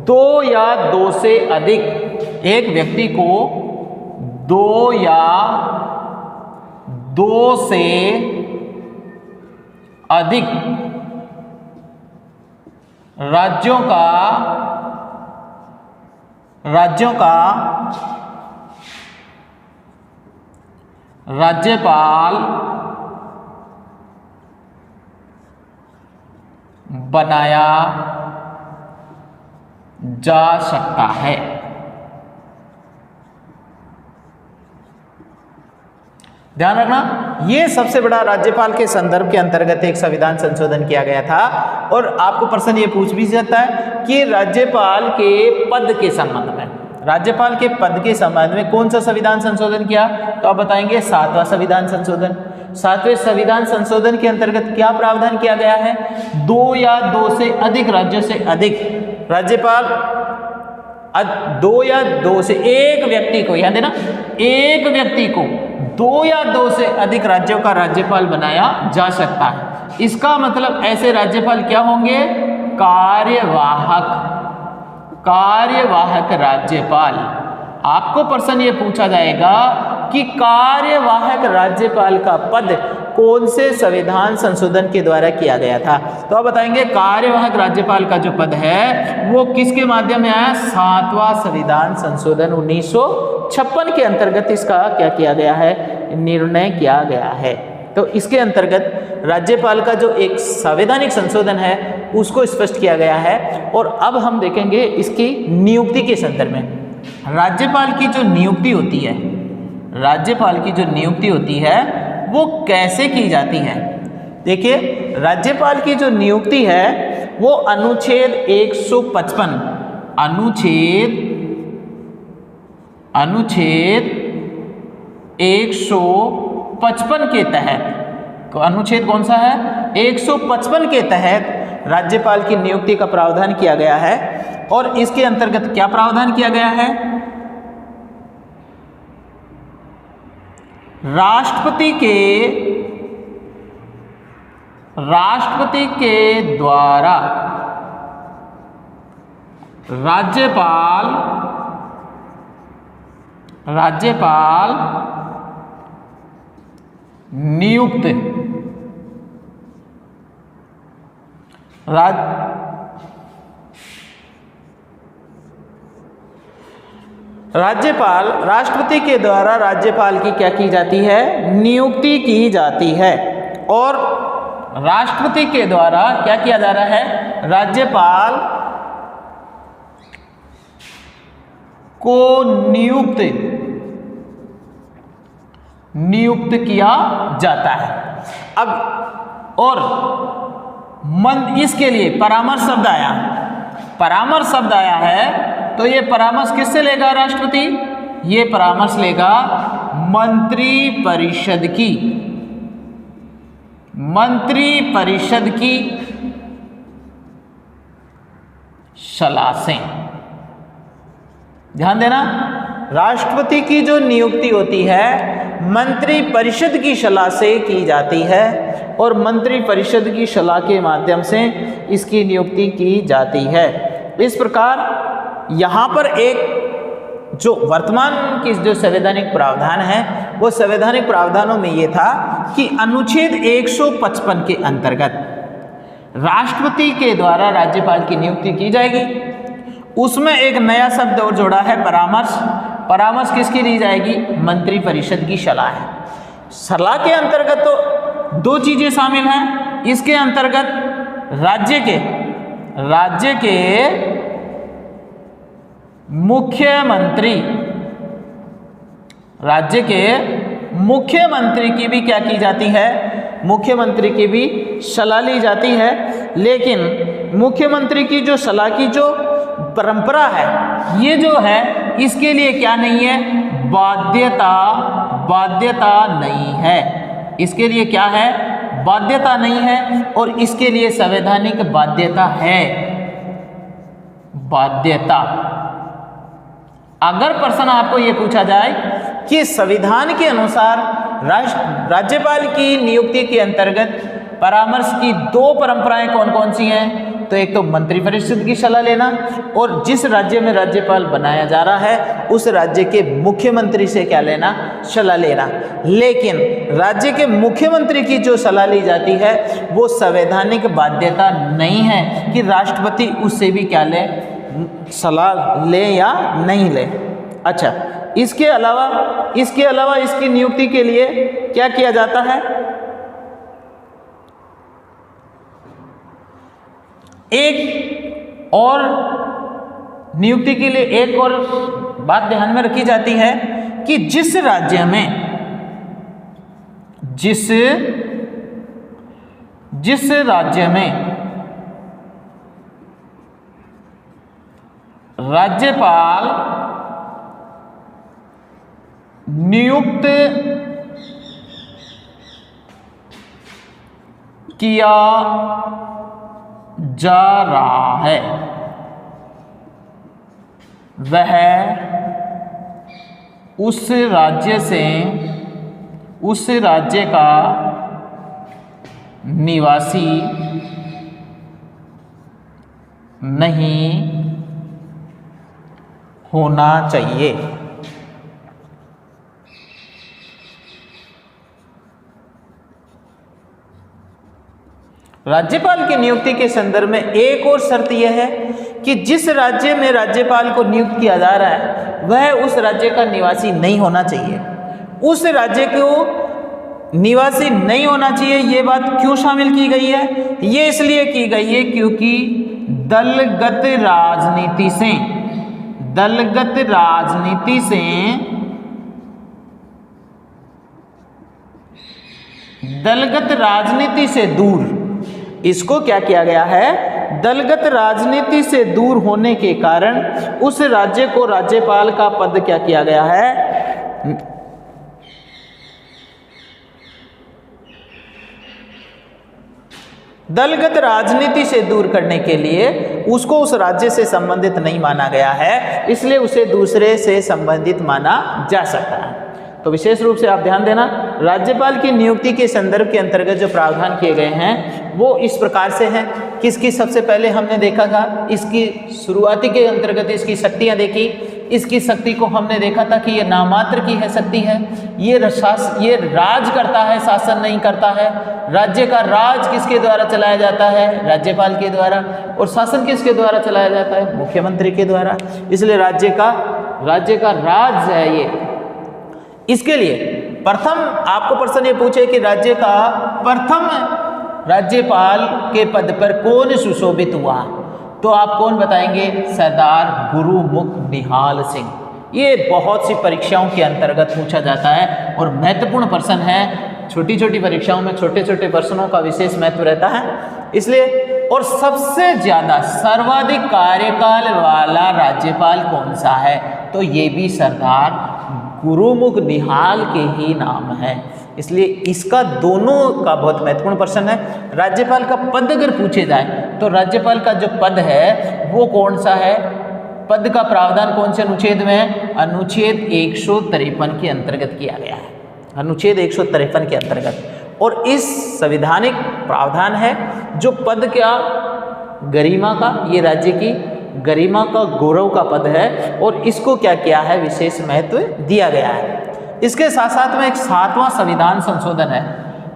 2 या 2 से अधिक, एक व्यक्ति को 2 या 2 से अधिक राज्यों का राज्यपाल बनाया जा सकता है। ध्यान रखना, ये सबसे बड़ा राज्यपाल के संदर्भ के अंतर्गत एक संविधान संशोधन किया गया था। और आपको प्रश्न ये पूछ भी सकता है कि राज्यपाल के पद के संबंध में, राज्यपाल के पद के संबंध में कौन सा संविधान संशोधन किया, तो आप बताएंगे 7वां संविधान संशोधन। 7वें संविधान संशोधन के अंतर्गत क्या प्रावधान किया गया है? 2 या 2 से अधिक राज्यों से अधिक राज्यपाल, 2 या 2 से एक व्यक्ति को, याद है ना, एक व्यक्ति को 2 या 2 से अधिक राज्यों का राज्यपाल बनाया जा सकता है। इसका मतलब ऐसे राज्यपाल क्या होंगे? कार्यवाहक राज्यपाल। आपको प्रश्न ये पूछा जाएगा कि कार्यवाहक राज्यपाल का पद कौन से संविधान संशोधन के द्वारा किया गया था। तो आप बताएंगे कार्यवाहक राज्यपाल का जो पद है वो किसके माध्यम में आया, 7वां संविधान संशोधन 1956 के अंतर्गत इसका क्या किया गया है, निर्णय किया गया है। तो इसके अंतर्गत राज्यपाल का जो एक संवैधानिक संशोधन है उसको स्पष्ट किया गया है। और अब हम देखेंगे इसकी नियुक्ति के संदर्भ में। राज्यपाल की जो नियुक्ति होती है, राज्यपाल की जो नियुक्ति होती है वो कैसे की जाती है। देखिए, राज्यपाल की जो नियुक्ति है वो अनुच्छेद 155 अनुच्छेद 155 के तहत, तो अनुच्छेद कौन सा है, 155 के तहत राज्यपाल की नियुक्ति का प्रावधान किया गया है। और इसके अंतर्गत क्या प्रावधान किया गया है, राष्ट्रपति के द्वारा राज्यपाल नियुक्त राष्ट्रपति के द्वारा राज्यपाल की क्या की जाती है, नियुक्ति की जाती है। और राष्ट्रपति के द्वारा क्या किया जा रहा है, राज्यपाल को नियुक्त किया जाता है। अब और इसके लिए परामर्श शब्द आया है। तो ये परामर्श किससे लेगा राष्ट्रपति, ये परामर्श लेगा मंत्री परिषद की सलाह से। ध्यान देना, राष्ट्रपति की जो नियुक्ति होती है मंत्री परिषद की सलाह से की जाती है और मंत्री परिषद की सलाह के माध्यम से इसकी नियुक्ति की जाती है। इस प्रकार यहाँ पर एक जो वर्तमान की जो संवैधानिक प्रावधान है वो संवैधानिक प्रावधानों में ये था कि अनुच्छेद 155 के अंतर्गत राष्ट्रपति के द्वारा राज्यपाल की नियुक्ति की जाएगी। उसमें एक नया शब्द और जोड़ा है, परामर्श किसकी ली जाएगी, मंत्री परिषद की सलाह है। सलाह के अंतर्गत तो दो चीजें शामिल हैं। इसके अंतर्गत राज्य के मुख्यमंत्री की भी क्या की जाती है, मुख्यमंत्री की भी सलाह ली जाती है। लेकिन मुख्यमंत्री की जो सलाह की जो परंपरा है ये जो है इसके लिए क्या नहीं है, बाध्यता नहीं है। इसके लिए क्या है, बाध्यता नहीं है। और इसके लिए संवैधानिक बाध्यता है। अगर प्रश्न आपको ये पूछा जाए कि संविधान के अनुसार राज्यपाल की नियुक्ति के अंतर्गत परामर्श की दो परंपराएं कौन कौन सी हैं, तो एक तो मंत्री परिषद की सलाह लेना और जिस राज्य में राज्यपाल बनाया जा रहा है उस राज्य के मुख्यमंत्री से क्या लेना, सलाह लेना। लेकिन राज्य के मुख्यमंत्री की जो सलाह ली जाती है वो संवैधानिक बाध्यता नहीं है कि राष्ट्रपति उससे भी क्या ले, सलाह ले या नहीं ले। अच्छा, इसके अलावा इसकी नियुक्ति के लिए क्या किया जाता है, एक और नियुक्ति के लिए एक और बात ध्यान में रखी जाती है कि जिस राज्य में राज्यपाल नियुक्त किया जा रहा है वह उस राज्य का निवासी नहीं होना चाहिए। राज्यपाल की नियुक्ति के संदर्भ में एक और शर्त यह है कि जिस राज्य में राज्यपाल को नियुक्त किया जा रहा है वह उस राज्य का निवासी नहीं होना चाहिए। उस राज्य को निवासी नहीं होना चाहिए, ये बात क्यों शामिल की गई है? ये इसलिए की गई है क्योंकि दलगत राजनीति से दूर, इसको क्या किया गया है? दलगत राजनीति से दूर होने के कारण उस राज्य को राज्यपाल का पद क्या किया गया है? दलगत राजनीति से दूर करने के लिए उसको उस राज्य से संबंधित नहीं माना गया है, इसलिए उसे दूसरे से संबंधित माना जा सकता है। तो विशेष रूप से आप ध्यान देना, राज्यपाल की नियुक्ति के संदर्भ के अंतर्गत जो प्रावधान किए गए हैं वो इस प्रकार से हैं। किसकी? सबसे पहले हमने देखा था इसकी शुरुआती के अंतर्गत इसकी शक्तियां देखी। इसकी शक्ति को हमने देखा था कि ये नामात्र की है शक्ति है, ये राज करता है, शासन नहीं करता है। राज्य का राज किसके द्वारा चलाया जाता है? राज्यपाल के द्वारा। और शासन किसके द्वारा चलाया जाता है? मुख्यमंत्री के द्वारा। इसलिए राज्य का राज है ये। इसके लिए प्रथम आपको प्रश्न ये पूछे कि राज्य का प्रथम राज्यपाल के पद पर कौन सुशोभित हुआ, तो आप कौन बताएंगे? सरदार गुरुमुख निहाल सिंह। ये बहुत सी परीक्षाओं के अंतर्गत पूछा जाता है और महत्वपूर्ण प्रश्न है। छोटी छोटी परीक्षाओं में छोटे छोटे प्रश्नों का विशेष महत्व रहता है, इसलिए। और सबसे ज़्यादा सर्वाधिक कार्यकाल वाला राज्यपाल कौन सा है? तो ये भी सरदार गुरुमुख निहाल के ही नाम है। इसलिए इसका दोनों का बहुत महत्वपूर्ण प्रश्न है। राज्यपाल का पद अगर पूछे जाए तो राज्यपाल का जो पद है वो कौन सा है? पद का प्रावधान कौन से अनुच्छेद में है? अनुच्छेद 153 के अंतर्गत किया गया है। अनुच्छेद 153 के अंतर्गत। और इस संवैधानिक प्रावधान है जो पद क्या गरिमा का, ये राज्य की गरिमा का गौरव का पद है और इसको क्या किया है? विशेष महत्व दिया गया है। इसके साथ साथ में एक 7वां संविधान संशोधन है।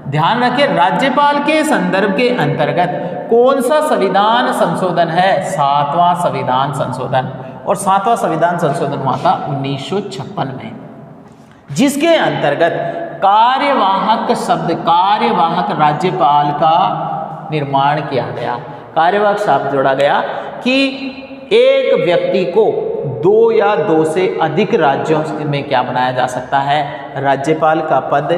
ध्यान रखिए, राज्यपाल के संदर्भ के अंतर्गत कौन सा संविधान संशोधन है? 7वां संविधान संशोधन। और 7वां संविधान संशोधन हुआ था 1956 में, जिसके अंतर्गत कार्यवाहक राज्यपाल का निर्माण किया गया। कार्यवाहक शब्द जोड़ा गया कि एक व्यक्ति को 2 या 2 से अधिक राज्यों में क्या बनाया जा सकता है? राज्यपाल का पद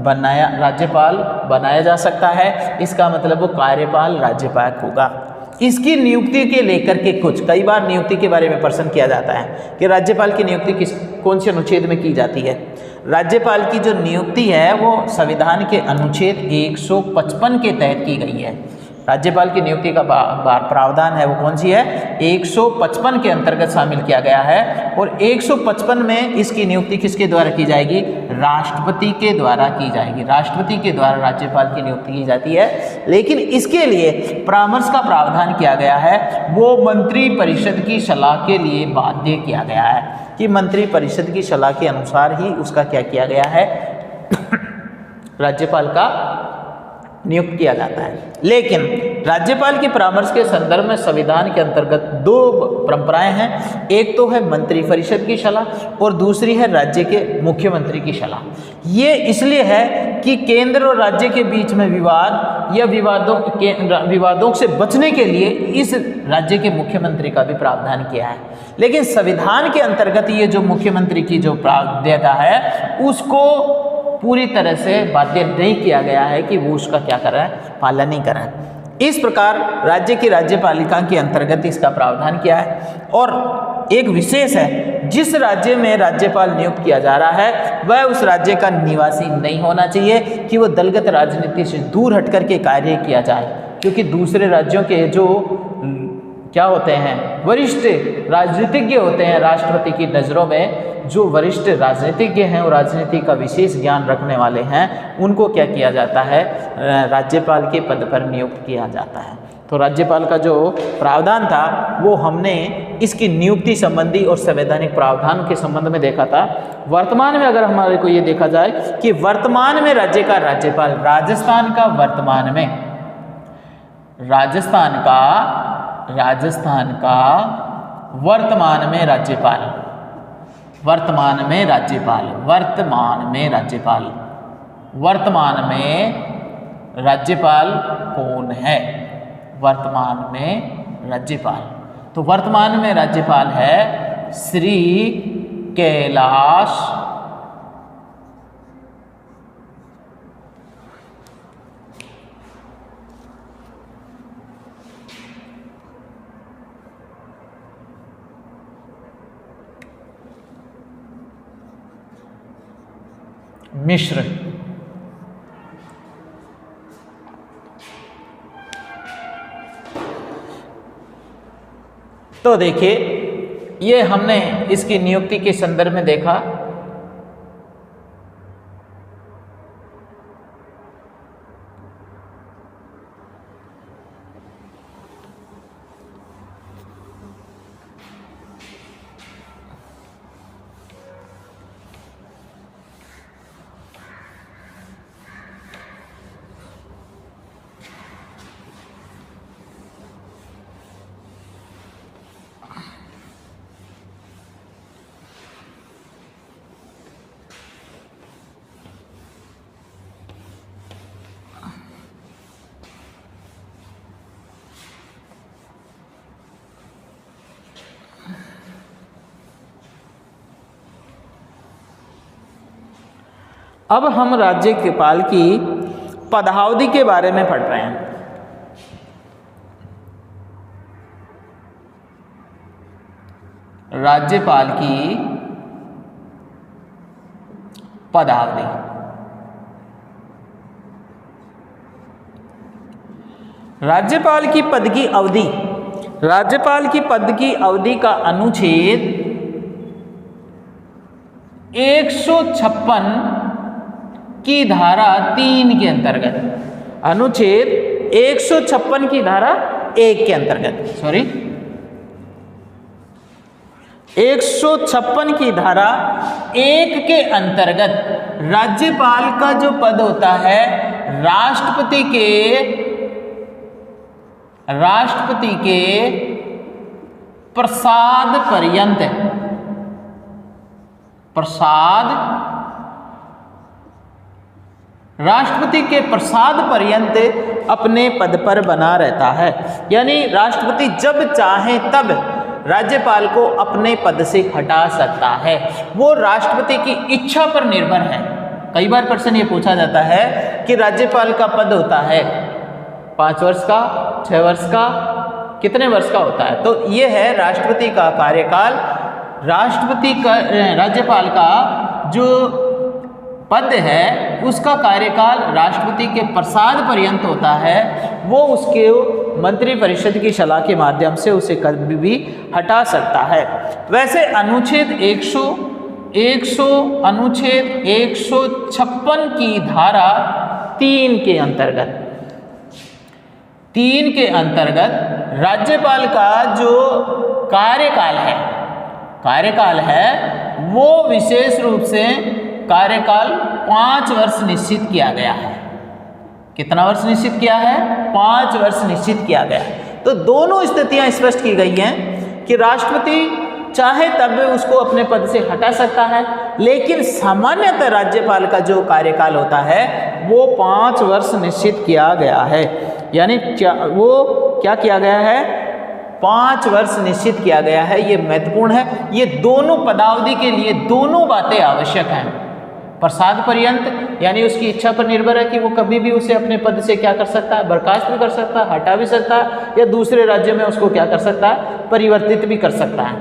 राज्यपाल बनाया जा सकता है। इसका मतलब वो कार्यपाल राज्यपाल होगा। इसकी नियुक्ति के लेकर के कई बार नियुक्ति के बारे में प्रश्न किया जाता है कि राज्यपाल की नियुक्ति कौन से अनुच्छेद में की जाती है। राज्यपाल की जो नियुक्ति है वो संविधान के अनुच्छेद 155 के तहत की गई है। राज्यपाल की नियुक्ति का प्रावधान है वो कौन सी है? 155 के अंतर्गत शामिल किया गया है। और 155 में इसकी नियुक्ति किसके द्वारा की जाएगी? राष्ट्रपति के द्वारा की जाएगी। राष्ट्रपति के द्वारा राज्यपाल की नियुक्ति की जाती है। लेकिन इसके लिए परामर्श का प्रावधान किया गया है, वो मंत्री परिषद की सलाह के लिए बाध्य किया गया है कि मंत्री परिषद की सलाह के अनुसार ही उसका क्या किया गया है? राज्यपाल का नियुक्त किया जाता है। लेकिन राज्यपाल की परामर्श के संदर्भ में संविधान के अंतर्गत 2 परंपराएं हैं। एक तो है मंत्री परिषद की सलाह और दूसरी है राज्य के मुख्यमंत्री की सलाह। ये इसलिए है कि केंद्र और राज्य के बीच में विवाद या विवादों से बचने के लिए इस राज्य के मुख्यमंत्री का भी प्रावधान किया है। लेकिन संविधान के अंतर्गत ये जो मुख्यमंत्री की जो बाध्यता है उसको पूरी तरह से बाध्य नहीं किया गया है कि वो उसका क्या कर रहा है? पालन नहीं कर रहा है। इस प्रकार राज्य की राज्यपालिका के अंतर्गत इसका प्रावधान किया है। और एक विशेष है, जिस राज्य में राज्यपाल नियुक्त किया जा रहा है वह उस राज्य का निवासी नहीं होना चाहिए कि वो दलगत राजनीति से दूर हट करके कार्य किया जाए, क्योंकि दूसरे राज्यों के जो क्या होते हैं वरिष्ठ राजनीतिज्ञ होते हैं, राष्ट्रपति की नज़रों में जो वरिष्ठ राजनीतिज्ञ हैं और राजनीति का विशेष ज्ञान रखने वाले हैं, उनको क्या किया जाता है? राज्यपाल के पद पर नियुक्त किया जाता है। तो राज्यपाल का जो प्रावधान था वो हमने इसकी नियुक्ति संबंधी और संवैधानिक प्रावधान के संबंध में देखा था। वर्तमान में अगर हमारे को ये देखा जाए कि वर्तमान में राज्य का राज्यपाल, राजस्थान का वर्तमान में राजस्थान का वर्तमान में राज्यपाल, वर्तमान में राज्यपाल कौन है? वर्तमान में राज्यपाल, तो वर्तमान में राज्यपाल है श्री कैलाश मिश्र। तो देखिए, ये हमने इसकी नियुक्ति के संदर्भ में देखा। अब हम राज्यपाल की पदावधि के बारे में पढ़ रहे हैं। राज्यपाल की पदावधि, राज्यपाल की पद की अवधि, राज्यपाल की पद की अवधि का अनुच्छेद 156 की धारा 3 के अंतर्गत, अनुच्छेद 156 की धारा 1 के अंतर्गत, 156 की धारा 1 के अंतर्गत राज्यपाल का जो पद होता है राष्ट्रपति के प्रसाद राष्ट्रपति के प्रसाद पर्यंत अपने पद पर बना रहता है। यानी राष्ट्रपति जब चाहे तब राज्यपाल को अपने पद से हटा सकता है, वो राष्ट्रपति की इच्छा पर निर्भर है। कई बार प्रश्न ये पूछा जाता है कि राज्यपाल का पद होता है 5 वर्ष का, 6 वर्ष का, कितने वर्ष का होता है? तो ये है राष्ट्रपति का कार्यकाल। राज्यपाल का जो पद है उसका कार्यकाल राष्ट्रपति के प्रसाद पर्यंत होता है। वो उसके मंत्रिपरिषद की सलाह के माध्यम से उसे कभी भी हटा सकता है। वैसे अनुच्छेद 156 की धारा 3 के अंतर्गत राज्यपाल का जो कार्यकाल है वो विशेष रूप से कार्यकाल 5 वर्ष निश्चित किया गया है। कितना वर्ष निश्चित किया है? 5 वर्ष निश्चित किया गया है। तो दोनों स्थितियां स्पष्ट की गई हैं कि राष्ट्रपति चाहे तब उसको अपने पद से हटा सकता है, लेकिन सामान्यतः राज्यपाल का जो कार्यकाल होता है वो 5 वर्ष निश्चित किया गया है। यानी क्या किया गया है? 5 वर्ष निश्चित किया गया है। ये महत्वपूर्ण है। ये दोनों पदावधि के लिए दोनों बातें आवश्यक हैं। प्रसाद पर्यंत यानी उसकी इच्छा पर निर्भर है कि वो कभी भी उसे अपने पद से क्या कर सकता है? बर्खास्त भी कर सकता है, हटा भी सकता है, या दूसरे राज्य में उसको क्या कर सकता है? परिवर्तित भी कर सकता है,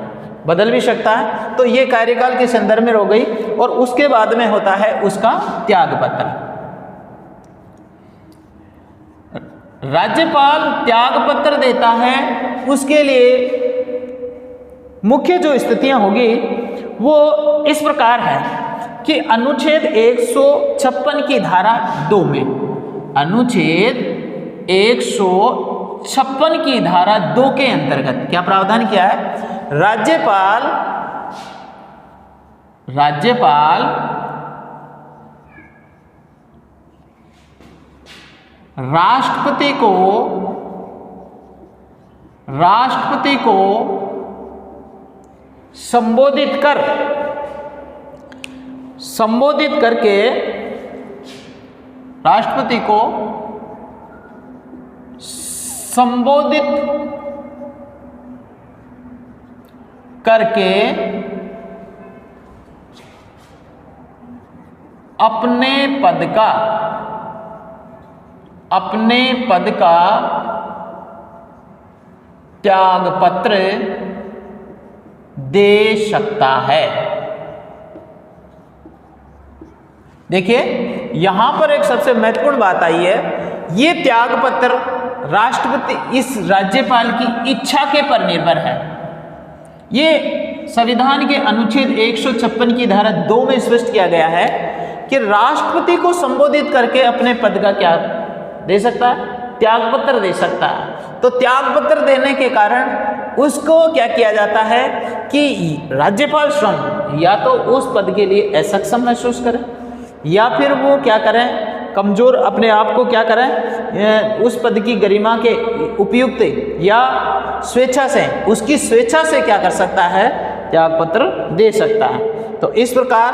बदल भी सकता है। तो ये कार्यकाल के संदर्भ में हो गई। और उसके बाद में होता है उसका त्यागपत्र। राज्यपाल त्यागपत्र देता है, उसके लिए मुख्य जो स्थितियां होगी वो इस प्रकार है कि अनुच्छेद 156 की धारा 2 में, अनुच्छेद 156 की धारा 2 के अंतर्गत क्या प्रावधान किया है? राज्यपाल राष्ट्रपति को राष्ट्रपति को संबोधित करके राष्ट्रपति को संबोधित करके अपने पद का त्याग पत्र दे सकता है। देखिए यहां पर एक सबसे महत्वपूर्ण बात आई है, ये त्याग पत्र राष्ट्रपति इस राज्यपाल की इच्छा के पर निर्भर है। ये संविधान के अनुच्छेद 156 की धारा 2 में स्पष्ट किया गया है कि राष्ट्रपति को संबोधित करके अपने पद का क्या दे सकता है, त्याग पत्र दे सकता है। तो त्याग पत्र देने के कारण उसको क्या किया जाता है कि राज्यपाल स्वयं या तो उस पद के लिए असक्षम महसूस करें या फिर वो क्या करें, कमजोर अपने आप को क्या करें, उस पद की गरिमा के उपयुक्त या स्वेच्छा से, उसकी स्वेच्छा से क्या कर सकता है, त्याग पत्र दे सकता है। तो इस प्रकार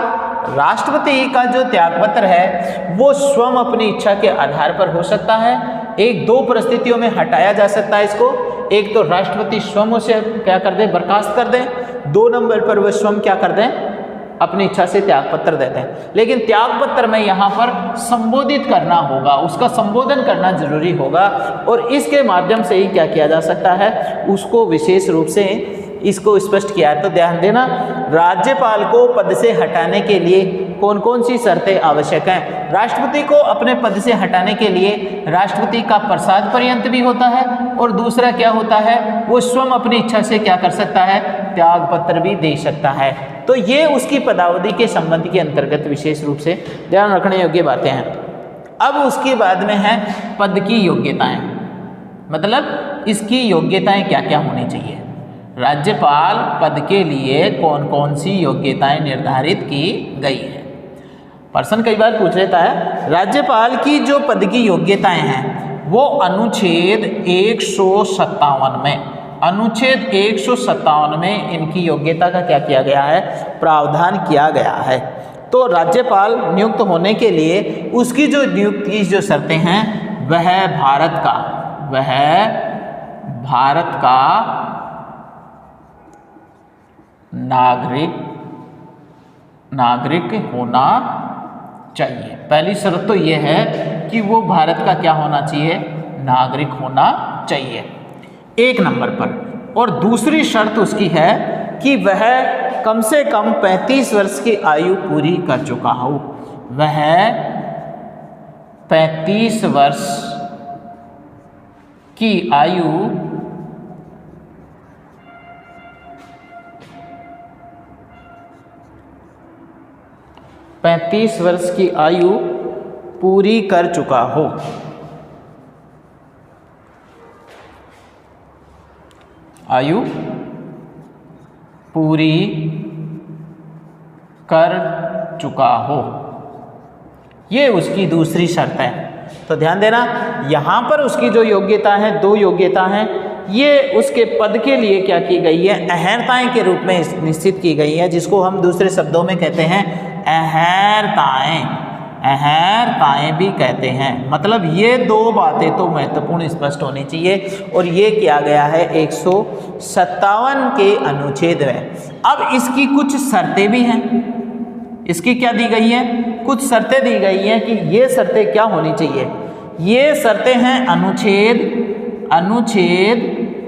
राष्ट्रपति का जो त्याग पत्र है वो स्वयं अपनी इच्छा के आधार पर हो सकता है। एक दो परिस्थितियों में हटाया जा सकता है इसको, एक तो राष्ट्रपति स्वयं उसे क्या कर दे, बर्खास्त कर दें, 2 नंबर पर वह स्वयं क्या कर दें, अपनी इच्छा से त्याग पत्र देते हैं। लेकिन त्याग पत्र में यहाँ पर संबोधित करना होगा, उसका संबोधन करना जरूरी होगा और इसके माध्यम से ही क्या किया जा सकता है, उसको विशेष रूप से इसको स्पष्ट किया है। तो ध्यान देना, राज्यपाल को पद से हटाने के लिए कौन कौन सी शर्तें आवश्यक हैं। राष्ट्रपति को अपने पद से हटाने के लिए राष्ट्रपति का प्रसाद पर्यंत भी होता है और दूसरा क्या होता है, वो स्वयं अपनी इच्छा से क्या कर सकता है, त्याग पत्र भी दे सकता है। तो ये उसकी पदावधि के संबंध के अंतर्गत विशेष रूप से ध्यान रखने योग्य बातें हैं। अब उसके बाद में है पद की योग्यताएं, मतलब इसकी योग्यताएं क्या क्या होनी चाहिए। राज्यपाल पद के लिए कौन कौन सी योग्यताएं निर्धारित की गई है। प्रश्न कई बार पूछ लेता है, राज्यपाल की जो पद की योग्यताएं हैं वो अनुच्छेद 157 में, अनुच्छेद 157 में इनकी योग्यता का क्या किया गया है, प्रावधान किया गया है। तो राज्यपाल नियुक्त होने के लिए उसकी जो नियुक्ति की जो शर्तें हैं वह भारत का नागरिक होना चाहिए। पहली शर्त तो यह है कि वो भारत का क्या होना चाहिए, नागरिक होना चाहिए, 1 नंबर पर। और दूसरी शर्त उसकी है कि वह कम से कम 35 वर्ष की आयु पूरी कर चुका हो, वह 35 वर्ष की आयु पूरी कर चुका हो। आयु पूरी कर चुका हो, ये उसकी दूसरी शर्त है। तो ध्यान देना, यहाँ पर उसकी जो योग्यता है, 2 योग्यता हैं, ये उसके पद के लिए क्या की गई है, अहर्ताएं के रूप में निश्चित की गई है, जिसको हम दूसरे शब्दों में कहते हैं अहर्ताएं भी कहते हैं। मतलब ये 2 बातें तो महत्वपूर्ण स्पष्ट होनी चाहिए और ये किया गया है 157 के अनुच्छेद में। अब इसकी कुछ शर्तें भी हैं, इसकी क्या दी गई है, कुछ शर्तें दी गई हैं कि ये शर्तें क्या होनी चाहिए। ये शर्तें हैं अनुच्छेद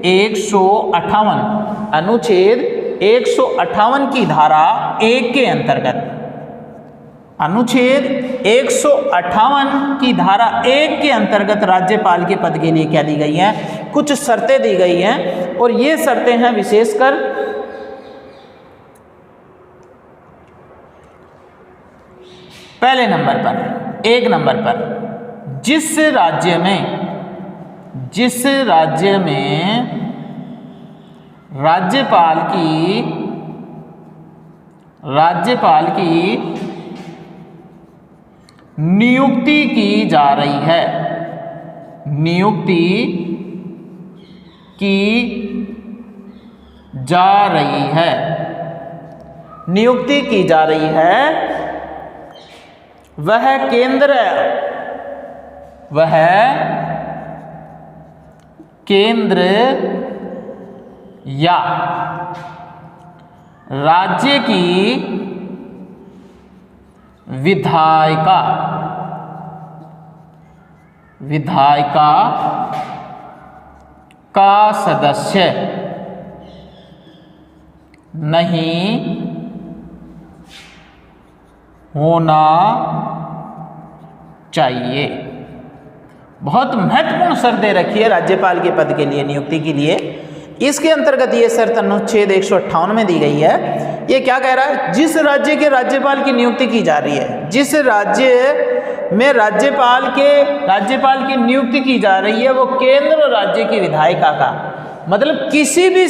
158 की धारा 1 के अंतर्गत, अनुच्छेद 158 की धारा 1 के अंतर्गत राज्यपाल के पद के लिए क्या दी गई हैं, कुछ शर्तें दी गई हैं। और ये शर्तें हैं विशेषकर पहले नंबर पर, 1 नंबर पर, जिस राज्य में राज्यपाल की नियुक्ति की जा रही है, नियुक्ति की जा रही है, नियुक्ति की जा रही है, वह केंद्र या राज्य की विधायिका का सदस्य नहीं होना चाहिए। बहुत महत्वपूर्ण शर्त दे रखी है राज्यपाल के पद के लिए, नियुक्ति के लिए। इसके अंतर्गत ये शर्त अनुच्छेद 158 में दी गई है। ये क्या कह रहा है? जिस राज्य के राज्यपाल की नियुक्ति की जा रही है, जिस राज्य में राज्यपाल की नियुक्ति की जा रही है, वो केंद्र और राज्य की विधायिका का, मतलब किसी भी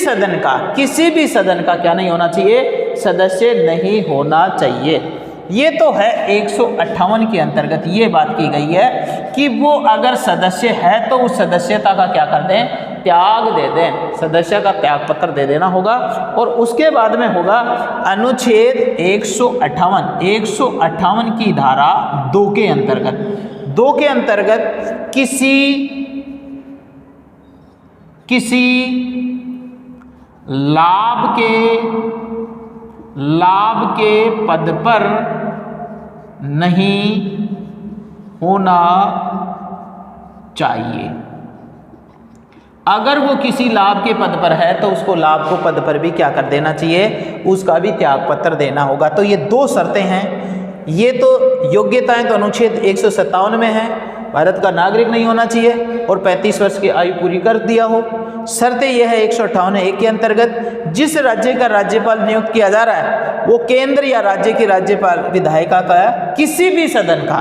सदन का क्या नहीं होना चाहिए? सदस्य नहीं होना चाहिए। ये तो है 158 के अंतर्गत ये बात की गई है कि वो अगर सदस्य है तो उस सदस्यता का क्या कर दें? त्याग दे दें, सदस्य का त्याग पत्र दे देना होगा। और उसके बाद में होगा अनुच्छेद 158 की धारा 2 के अंतर्गत किसी लाभ के पद पर नहीं होना चाहिए। अगर वो किसी लाभ के पद पर है तो उसको लाभ को पद पर भी क्या कर देना चाहिए? उसका भी त्याग पत्र देना होगा। तो ये 2 शर्तें हैं। ये तो योग्यताएं तो अनुच्छेद 157 में है, भारत का नागरिक नहीं होना चाहिए और 35 वर्ष की आयु पूरी कर दिया हो। शर्तें यह है 158(1) के अंतर्गत जिस राज्य का राज्यपाल नियुक्त किया जा रहा है वो केंद्र या राज्य की राज्यपाल विधायिका का किसी भी सदन का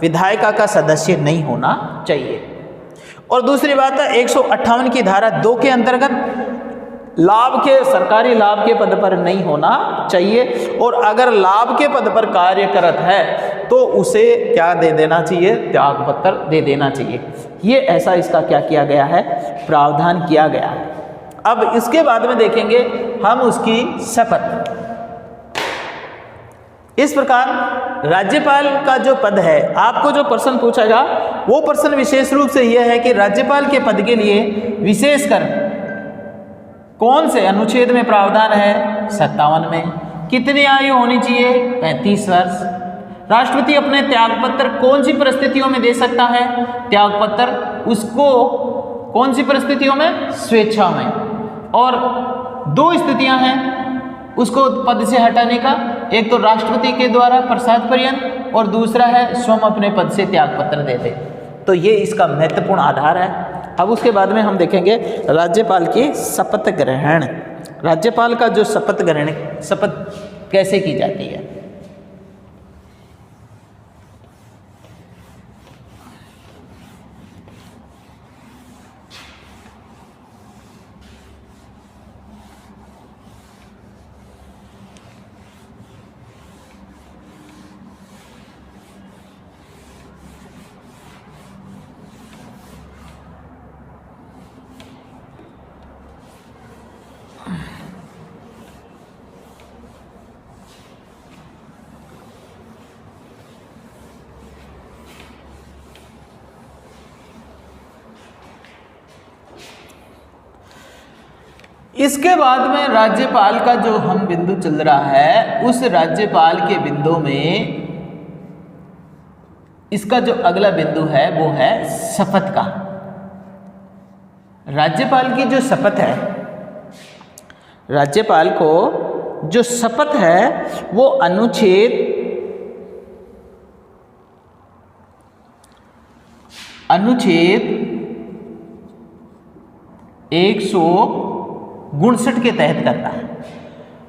विधायिका का सदस्य नहीं होना चाहिए। और दूसरी बात है 158 की धारा 2 के अंतर्गत सरकारी लाभ के पद पर नहीं होना चाहिए। और अगर लाभ के पद पर कार्यरत है तो उसे क्या दे देना चाहिए? त्याग पत्र दे देना चाहिए। ये ऐसा इसका क्या किया गया है? प्रावधान किया गया है। अब इसके बाद में देखेंगे हम उसकी शपथ। इस प्रकार राज्यपाल का जो पद है, आपको जो प्रश्न पूछेगा वो प्रश्न विशेष रूप से यह है कि राज्यपाल के पद के लिए विशेषकर कौन से अनुच्छेद में प्रावधान है? 57 में। कितनी आयु होनी चाहिए? 35 वर्ष। राष्ट्रपति अपने त्यागपत्र कौन सी परिस्थितियों में दे सकता है? त्यागपत्र उसको कौन सी परिस्थितियों में? स्वेच्छा में। और 2 स्थितियां हैं उसको पद से हटाने का, एक तो राष्ट्रपति के द्वारा प्रसाद पर्यंत और दूसरा है स्वयं अपने पद से त्यागपत्र दे दे। तो ये इसका महत्वपूर्ण आधार है। अब उसके बाद में हम देखेंगे राज्यपाल की शपथ ग्रहण। राज्यपाल का जो शपथ कैसे की जाती है? इसके बाद में राज्यपाल का जो हम बिंदु चल रहा है, उस राज्यपाल के बिंदु में इसका जो अगला बिंदु है वो है शपथ का। राज्यपाल की जो शपथ है, राज्यपाल को जो शपथ है वो अनुच्छेद 159 के तहत करता है।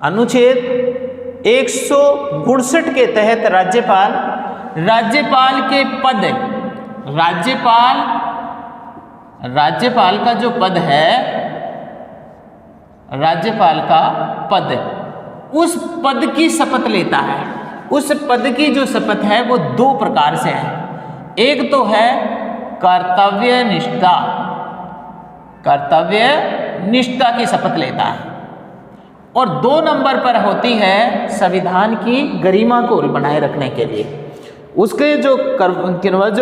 अनुच्छेद 159 के तहत राज्यपाल के पद, राज्यपाल का जो पद है, राज्यपाल का पद, उस पद की शपथ लेता है। उस पद की जो शपथ है वो 2 प्रकार से है। एक तो है कर्तव्यनिष्ठा, कर्तव्य निष्ठा की शपथ लेता है। और 2 नंबर पर होती है संविधान की गरिमा को बनाए रखने के लिए उसके जो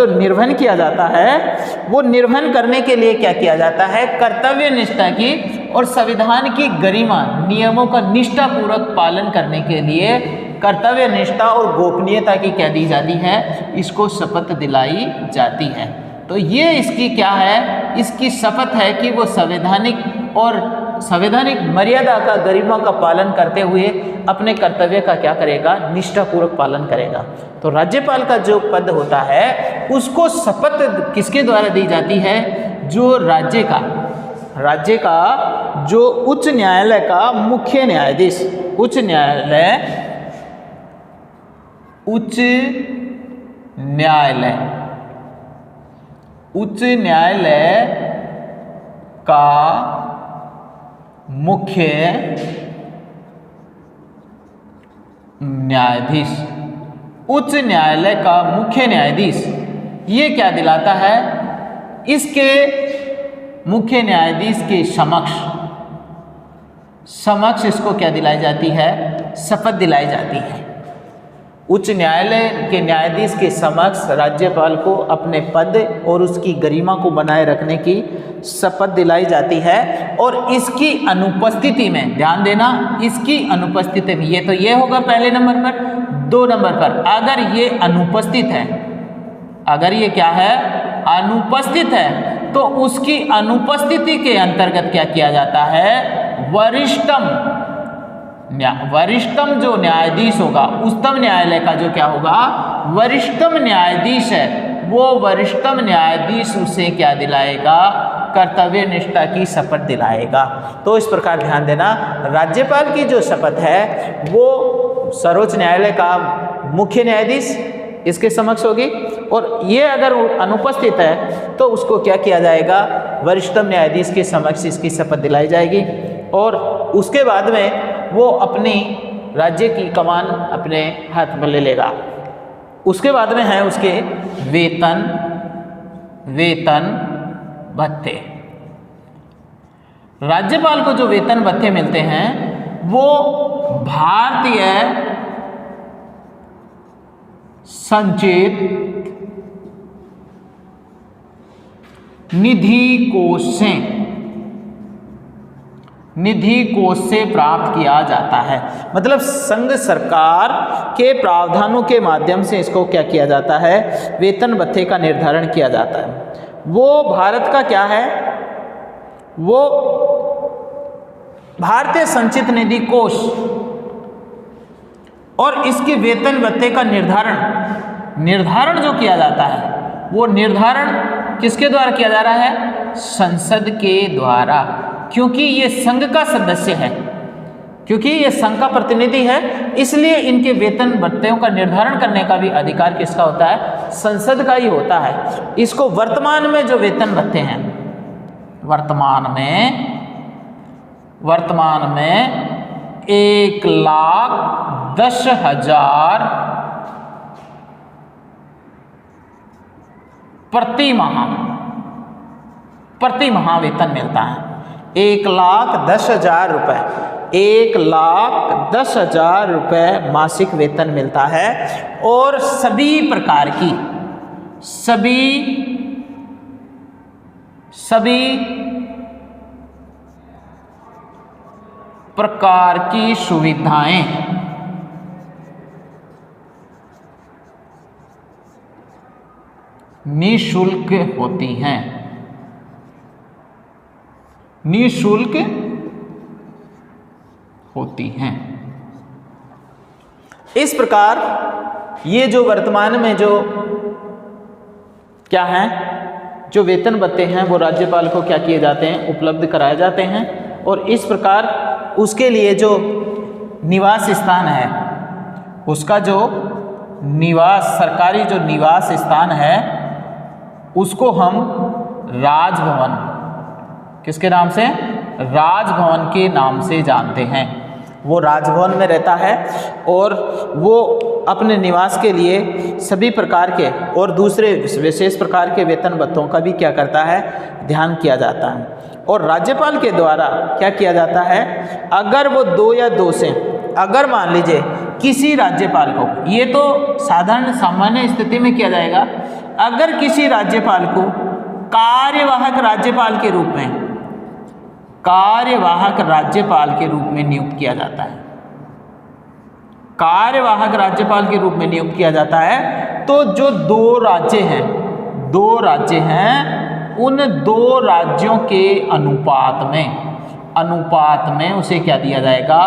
निर्वहन किया जाता है, वो निर्वहन करने के लिए क्या किया जाता है, कर्तव्य निष्ठा की और संविधान की गरिमा नियमों का निष्ठापूर्वक पालन करने के लिए कर्तव्य निष्ठा और गोपनीयता की क्या दी जाती है, इसको शपथ दिलाई जाती है। तो ये इसकी क्या है, इसकी शपथ है कि वो संवैधानिक और संवैधानिक मर्यादा का, गरिमा का पालन करते हुए अपने कर्तव्य का क्या करेगा, निष्ठापूर्वक पालन करेगा। तो राज्यपाल का जो पद होता है उसको शपथ किसके द्वारा दी जाती है, जो राज्य का जो उच्च न्यायालय का मुख्य न्यायाधीश, उच्च न्यायालय का मुख्य न्यायाधीश, उच्च न्यायालय का मुख्य न्यायाधीश ये क्या दिलाता है, इसके मुख्य न्यायाधीश के समक्ष इसको क्या दिलाई जाती है, शपथ दिलाई जाती है। उच्च न्यायालय के न्यायाधीश के समक्ष राज्यपाल को अपने पद और उसकी गरिमा को बनाए रखने की शपथ दिलाई जाती है। और इसकी अनुपस्थिति में, ध्यान देना, इसकी अनुपस्थिति में, ये होगा पहले नंबर पर। 2 नंबर पर अगर ये अनुपस्थित है, अगर ये क्या है, अनुपस्थित है, तो उसकी अनुपस्थिति के अंतर्गत क्या किया जाता है, वरिष्ठतम जो न्यायाधीश होगा, उच्चतम न्यायालय का जो क्या होगा, वरिष्ठतम न्यायाधीश है, वो वरिष्ठतम न्यायाधीश उसे क्या दिलाएगा, कर्तव्य निष्ठा की शपथ दिलाएगा। तो इस प्रकार ध्यान देना, राज्यपाल की जो शपथ है वो सर्वोच्च न्यायालय का मुख्य न्यायाधीश इसके समक्ष होगी, और ये अगर अनुपस्थित है तो उसको क्या किया जाएगा, वरिष्ठतम न्यायाधीश के समक्ष इसकी शपथ दिलाई जाएगी। और उसके बाद में वो अपनी राज्य की कमान अपने हाथ में ले लेगा। उसके बाद में है उसके वेतन भत्ते। राज्यपाल को जो वेतन भत्ते मिलते हैं वो भारतीय संचित निधि कोष से प्राप्त किया जाता है। मतलब संघ सरकार के प्रावधानों के माध्यम से इसको क्या किया जाता है, वेतन भत्ते का निर्धारण किया जाता है। वो भारत का क्या है, वो भारतीय संचित निधि कोष, और इसके वेतन भत्ते का निर्धारण जो किया जाता है, वो निर्धारण किसके द्वारा किया जा रहा है, संसद के द्वारा। क्योंकि ये संघ का सदस्य है, क्योंकि ये संघ का प्रतिनिधि है, इसलिए इनके वेतन भत्तों का निर्धारण करने का भी अधिकार किसका होता है, संसद का ही होता है। इसको वर्तमान में जो वेतन भत्ते हैं, वर्तमान में 1,10,000 प्रति माह वेतन मिलता है। 1,10,000 रुपये, 1,10,000 रुपये मासिक वेतन मिलता है। और सभी प्रकार की सुविधाएं निःशुल्क होती हैं, इस प्रकार ये जो वर्तमान में जो क्या है, जो वेतन भत्ते हैं वो राज्यपाल को क्या किए जाते हैं, उपलब्ध कराए जाते हैं। और इस प्रकार उसके लिए जो निवास स्थान है, उसका जो सरकारी जो निवास स्थान है, उसको हम राजभवन, किसके नाम से, राजभवन के नाम से जानते हैं। वो राजभवन में रहता है और वो अपने निवास के लिए सभी प्रकार के और दूसरे विशेष प्रकार के वेतन भत्तों का भी क्या करता है, ध्यान किया जाता है। और राज्यपाल के द्वारा क्या किया जाता है, अगर वो 2 या 2 से, अगर मान लीजिए किसी राज्यपाल को, ये तो साधारण सामान्य स्थिति में किया जाएगा, अगर किसी राज्यपाल को कार्यवाहक राज्यपाल के रूप में, कार्यवाहक राज्यपाल के रूप में नियुक्त किया जाता है, कार्यवाहक राज्यपाल के रूप में नियुक्त किया जाता है, तो जो 2 राज्य हैं उन 2 राज्यों के अनुपात में उसे क्या दिया जाएगा,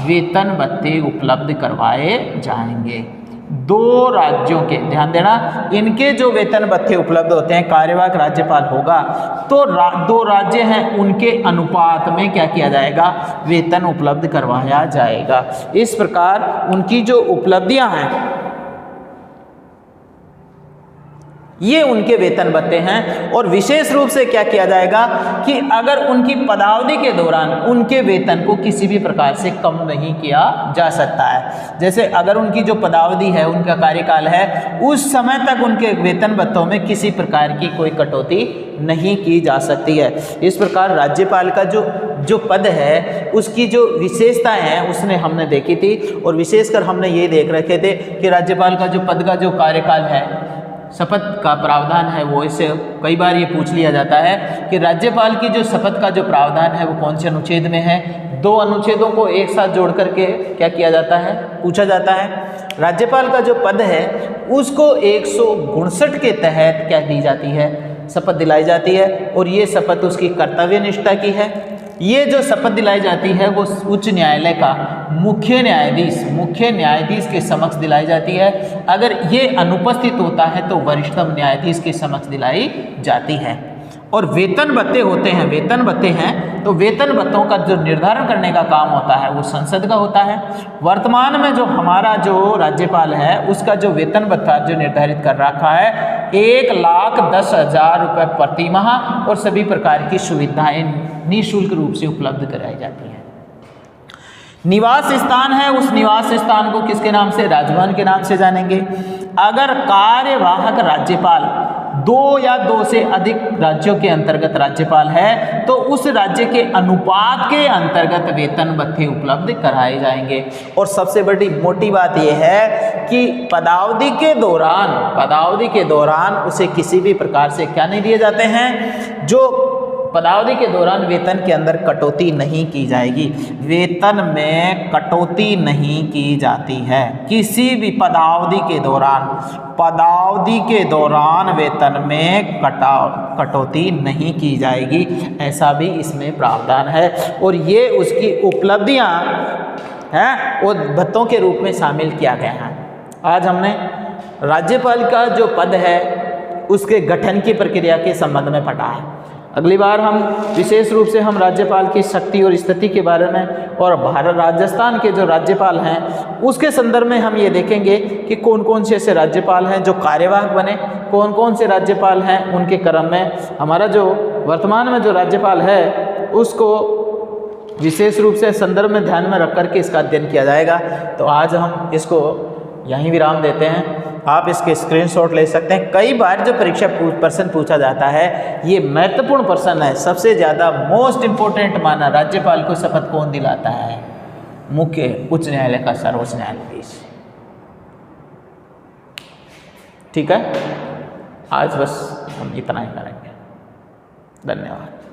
वेतन भत्ते उपलब्ध करवाए जाएंगे। 2 राज्यों के, ध्यान देना, इनके जो वेतन भत्ते उपलब्ध होते हैं, कार्यवाहक राज्यपाल होगा तो 2 राज्य हैं उनके अनुपात में क्या किया जाएगा, वेतन उपलब्ध करवाया जाएगा। इस प्रकार उनकी जो उपलब्धियां हैं ये उनके वेतन भत्ते हैं। और विशेष रूप से क्या किया जाएगा कि अगर उनकी पदावधि के दौरान उनके वेतन को किसी भी प्रकार से कम नहीं किया जा सकता है। जैसे अगर उनकी जो पदावधि है, उनका कार्यकाल है, उस समय तक उनके वेतन भत्तों में किसी प्रकार की कोई कटौती नहीं की जा सकती है। इस प्रकार राज्यपाल का जो पद है उसकी जो विशेषताएं हैं उसने हमने देखी थी। और विशेषकर हमने ये देख रखे थे कि राज्यपाल का जो पद का जो कार्यकाल है, शपथ का प्रावधान है, वो इससे कई बार ये पूछ लिया जाता है कि राज्यपाल की जो शपथ का जो प्रावधान है वो कौन से अनुच्छेद में है। 2 अनुच्छेदों को एक साथ जोड़ करके क्या किया जाता है, पूछा जाता है। राज्यपाल का जो पद है उसको 159 के तहत क्या दी जाती है, शपथ दिलाई जाती है। और ये शपथ उसकी कर्तव्य निष्ठा की है। ये जो शपथ दिलाई जाती है वो उच्च न्यायालय का मुख्य न्यायाधीश के समक्ष दिलाई जाती है। अगर ये अनुपस्थित होता है तो वरिष्ठतम न्यायाधीश के समक्ष दिलाई जाती है। और वेतन भत्ते होते हैं, वेतन भत्ते हैं तो वेतन भत्तों का जो निर्धारण करने का काम होता है वो संसद का होता है। वर्तमान में जो हमारा जो राज्यपाल है उसका जो वेतन भत्ता जो निर्धारित कर रखा है 1,10,000 रुपये प्रति माह और सभी प्रकार की सुविधाएं निःशुल्क रूप से उपलब्ध कराई जाती हैं। निवास स्थान है, उस निवास स्थान को किसके नाम से, राजभवन के नाम से जानेंगे। अगर कार्यवाहक राज्यपाल 2 या 2 से अधिक राज्यों के अंतर्गत राज्यपाल है तो उस राज्य के अनुपात के अंतर्गत वेतन भत्ते उपलब्ध कराए जाएंगे। और सबसे बड़ी मोटी बात यह है कि पदावधि के दौरान उसे किसी भी प्रकार से क्या नहीं दिए जाते हैं, जो पदावधि के दौरान वेतन के अंदर कटौती नहीं की जाएगी। वेतन में कटौती नहीं की जाती है किसी भी पदावधि के दौरान वेतन में कटौती नहीं की जाएगी, ऐसा भी इसमें प्रावधान है। और ये उसकी उपलब्धियां हैं वो भत्तों के रूप में शामिल किया गया है। आज हमने राज्यपाल का जो पद है उसके गठन की प्रक्रिया के संबंध में पढ़ा है। अगली बार हम विशेष रूप से हम राज्यपाल की शक्ति और स्थिति के बारे में और भारत राजस्थान के जो राज्यपाल हैं उसके संदर्भ में हम ये देखेंगे कि कौन कौन से ऐसे राज्यपाल हैं जो कार्यवाहक बने, कौन कौन से राज्यपाल हैं उनके क्रम में हमारा जो वर्तमान में जो राज्यपाल है उसको विशेष रूप से संदर्भ में ध्यान में रख करके इसका अध्ययन किया जाएगा। तो आज हम इसको यहीं विराम देते हैं। आप इसके स्क्रीनशॉट ले सकते हैं। कई बार जो परीक्षा प्रश्न पूछा जाता है ये महत्वपूर्ण प्रश्न है, सबसे ज़्यादा मोस्ट इम्पोर्टेंट माना, राज्यपाल को शपथ कौन दिलाता है, मुख्य उच्च न्यायालय का सर्वोच्च न्यायाधीश। ठीक है, आज बस हम इतना ही करेंगे। धन्यवाद।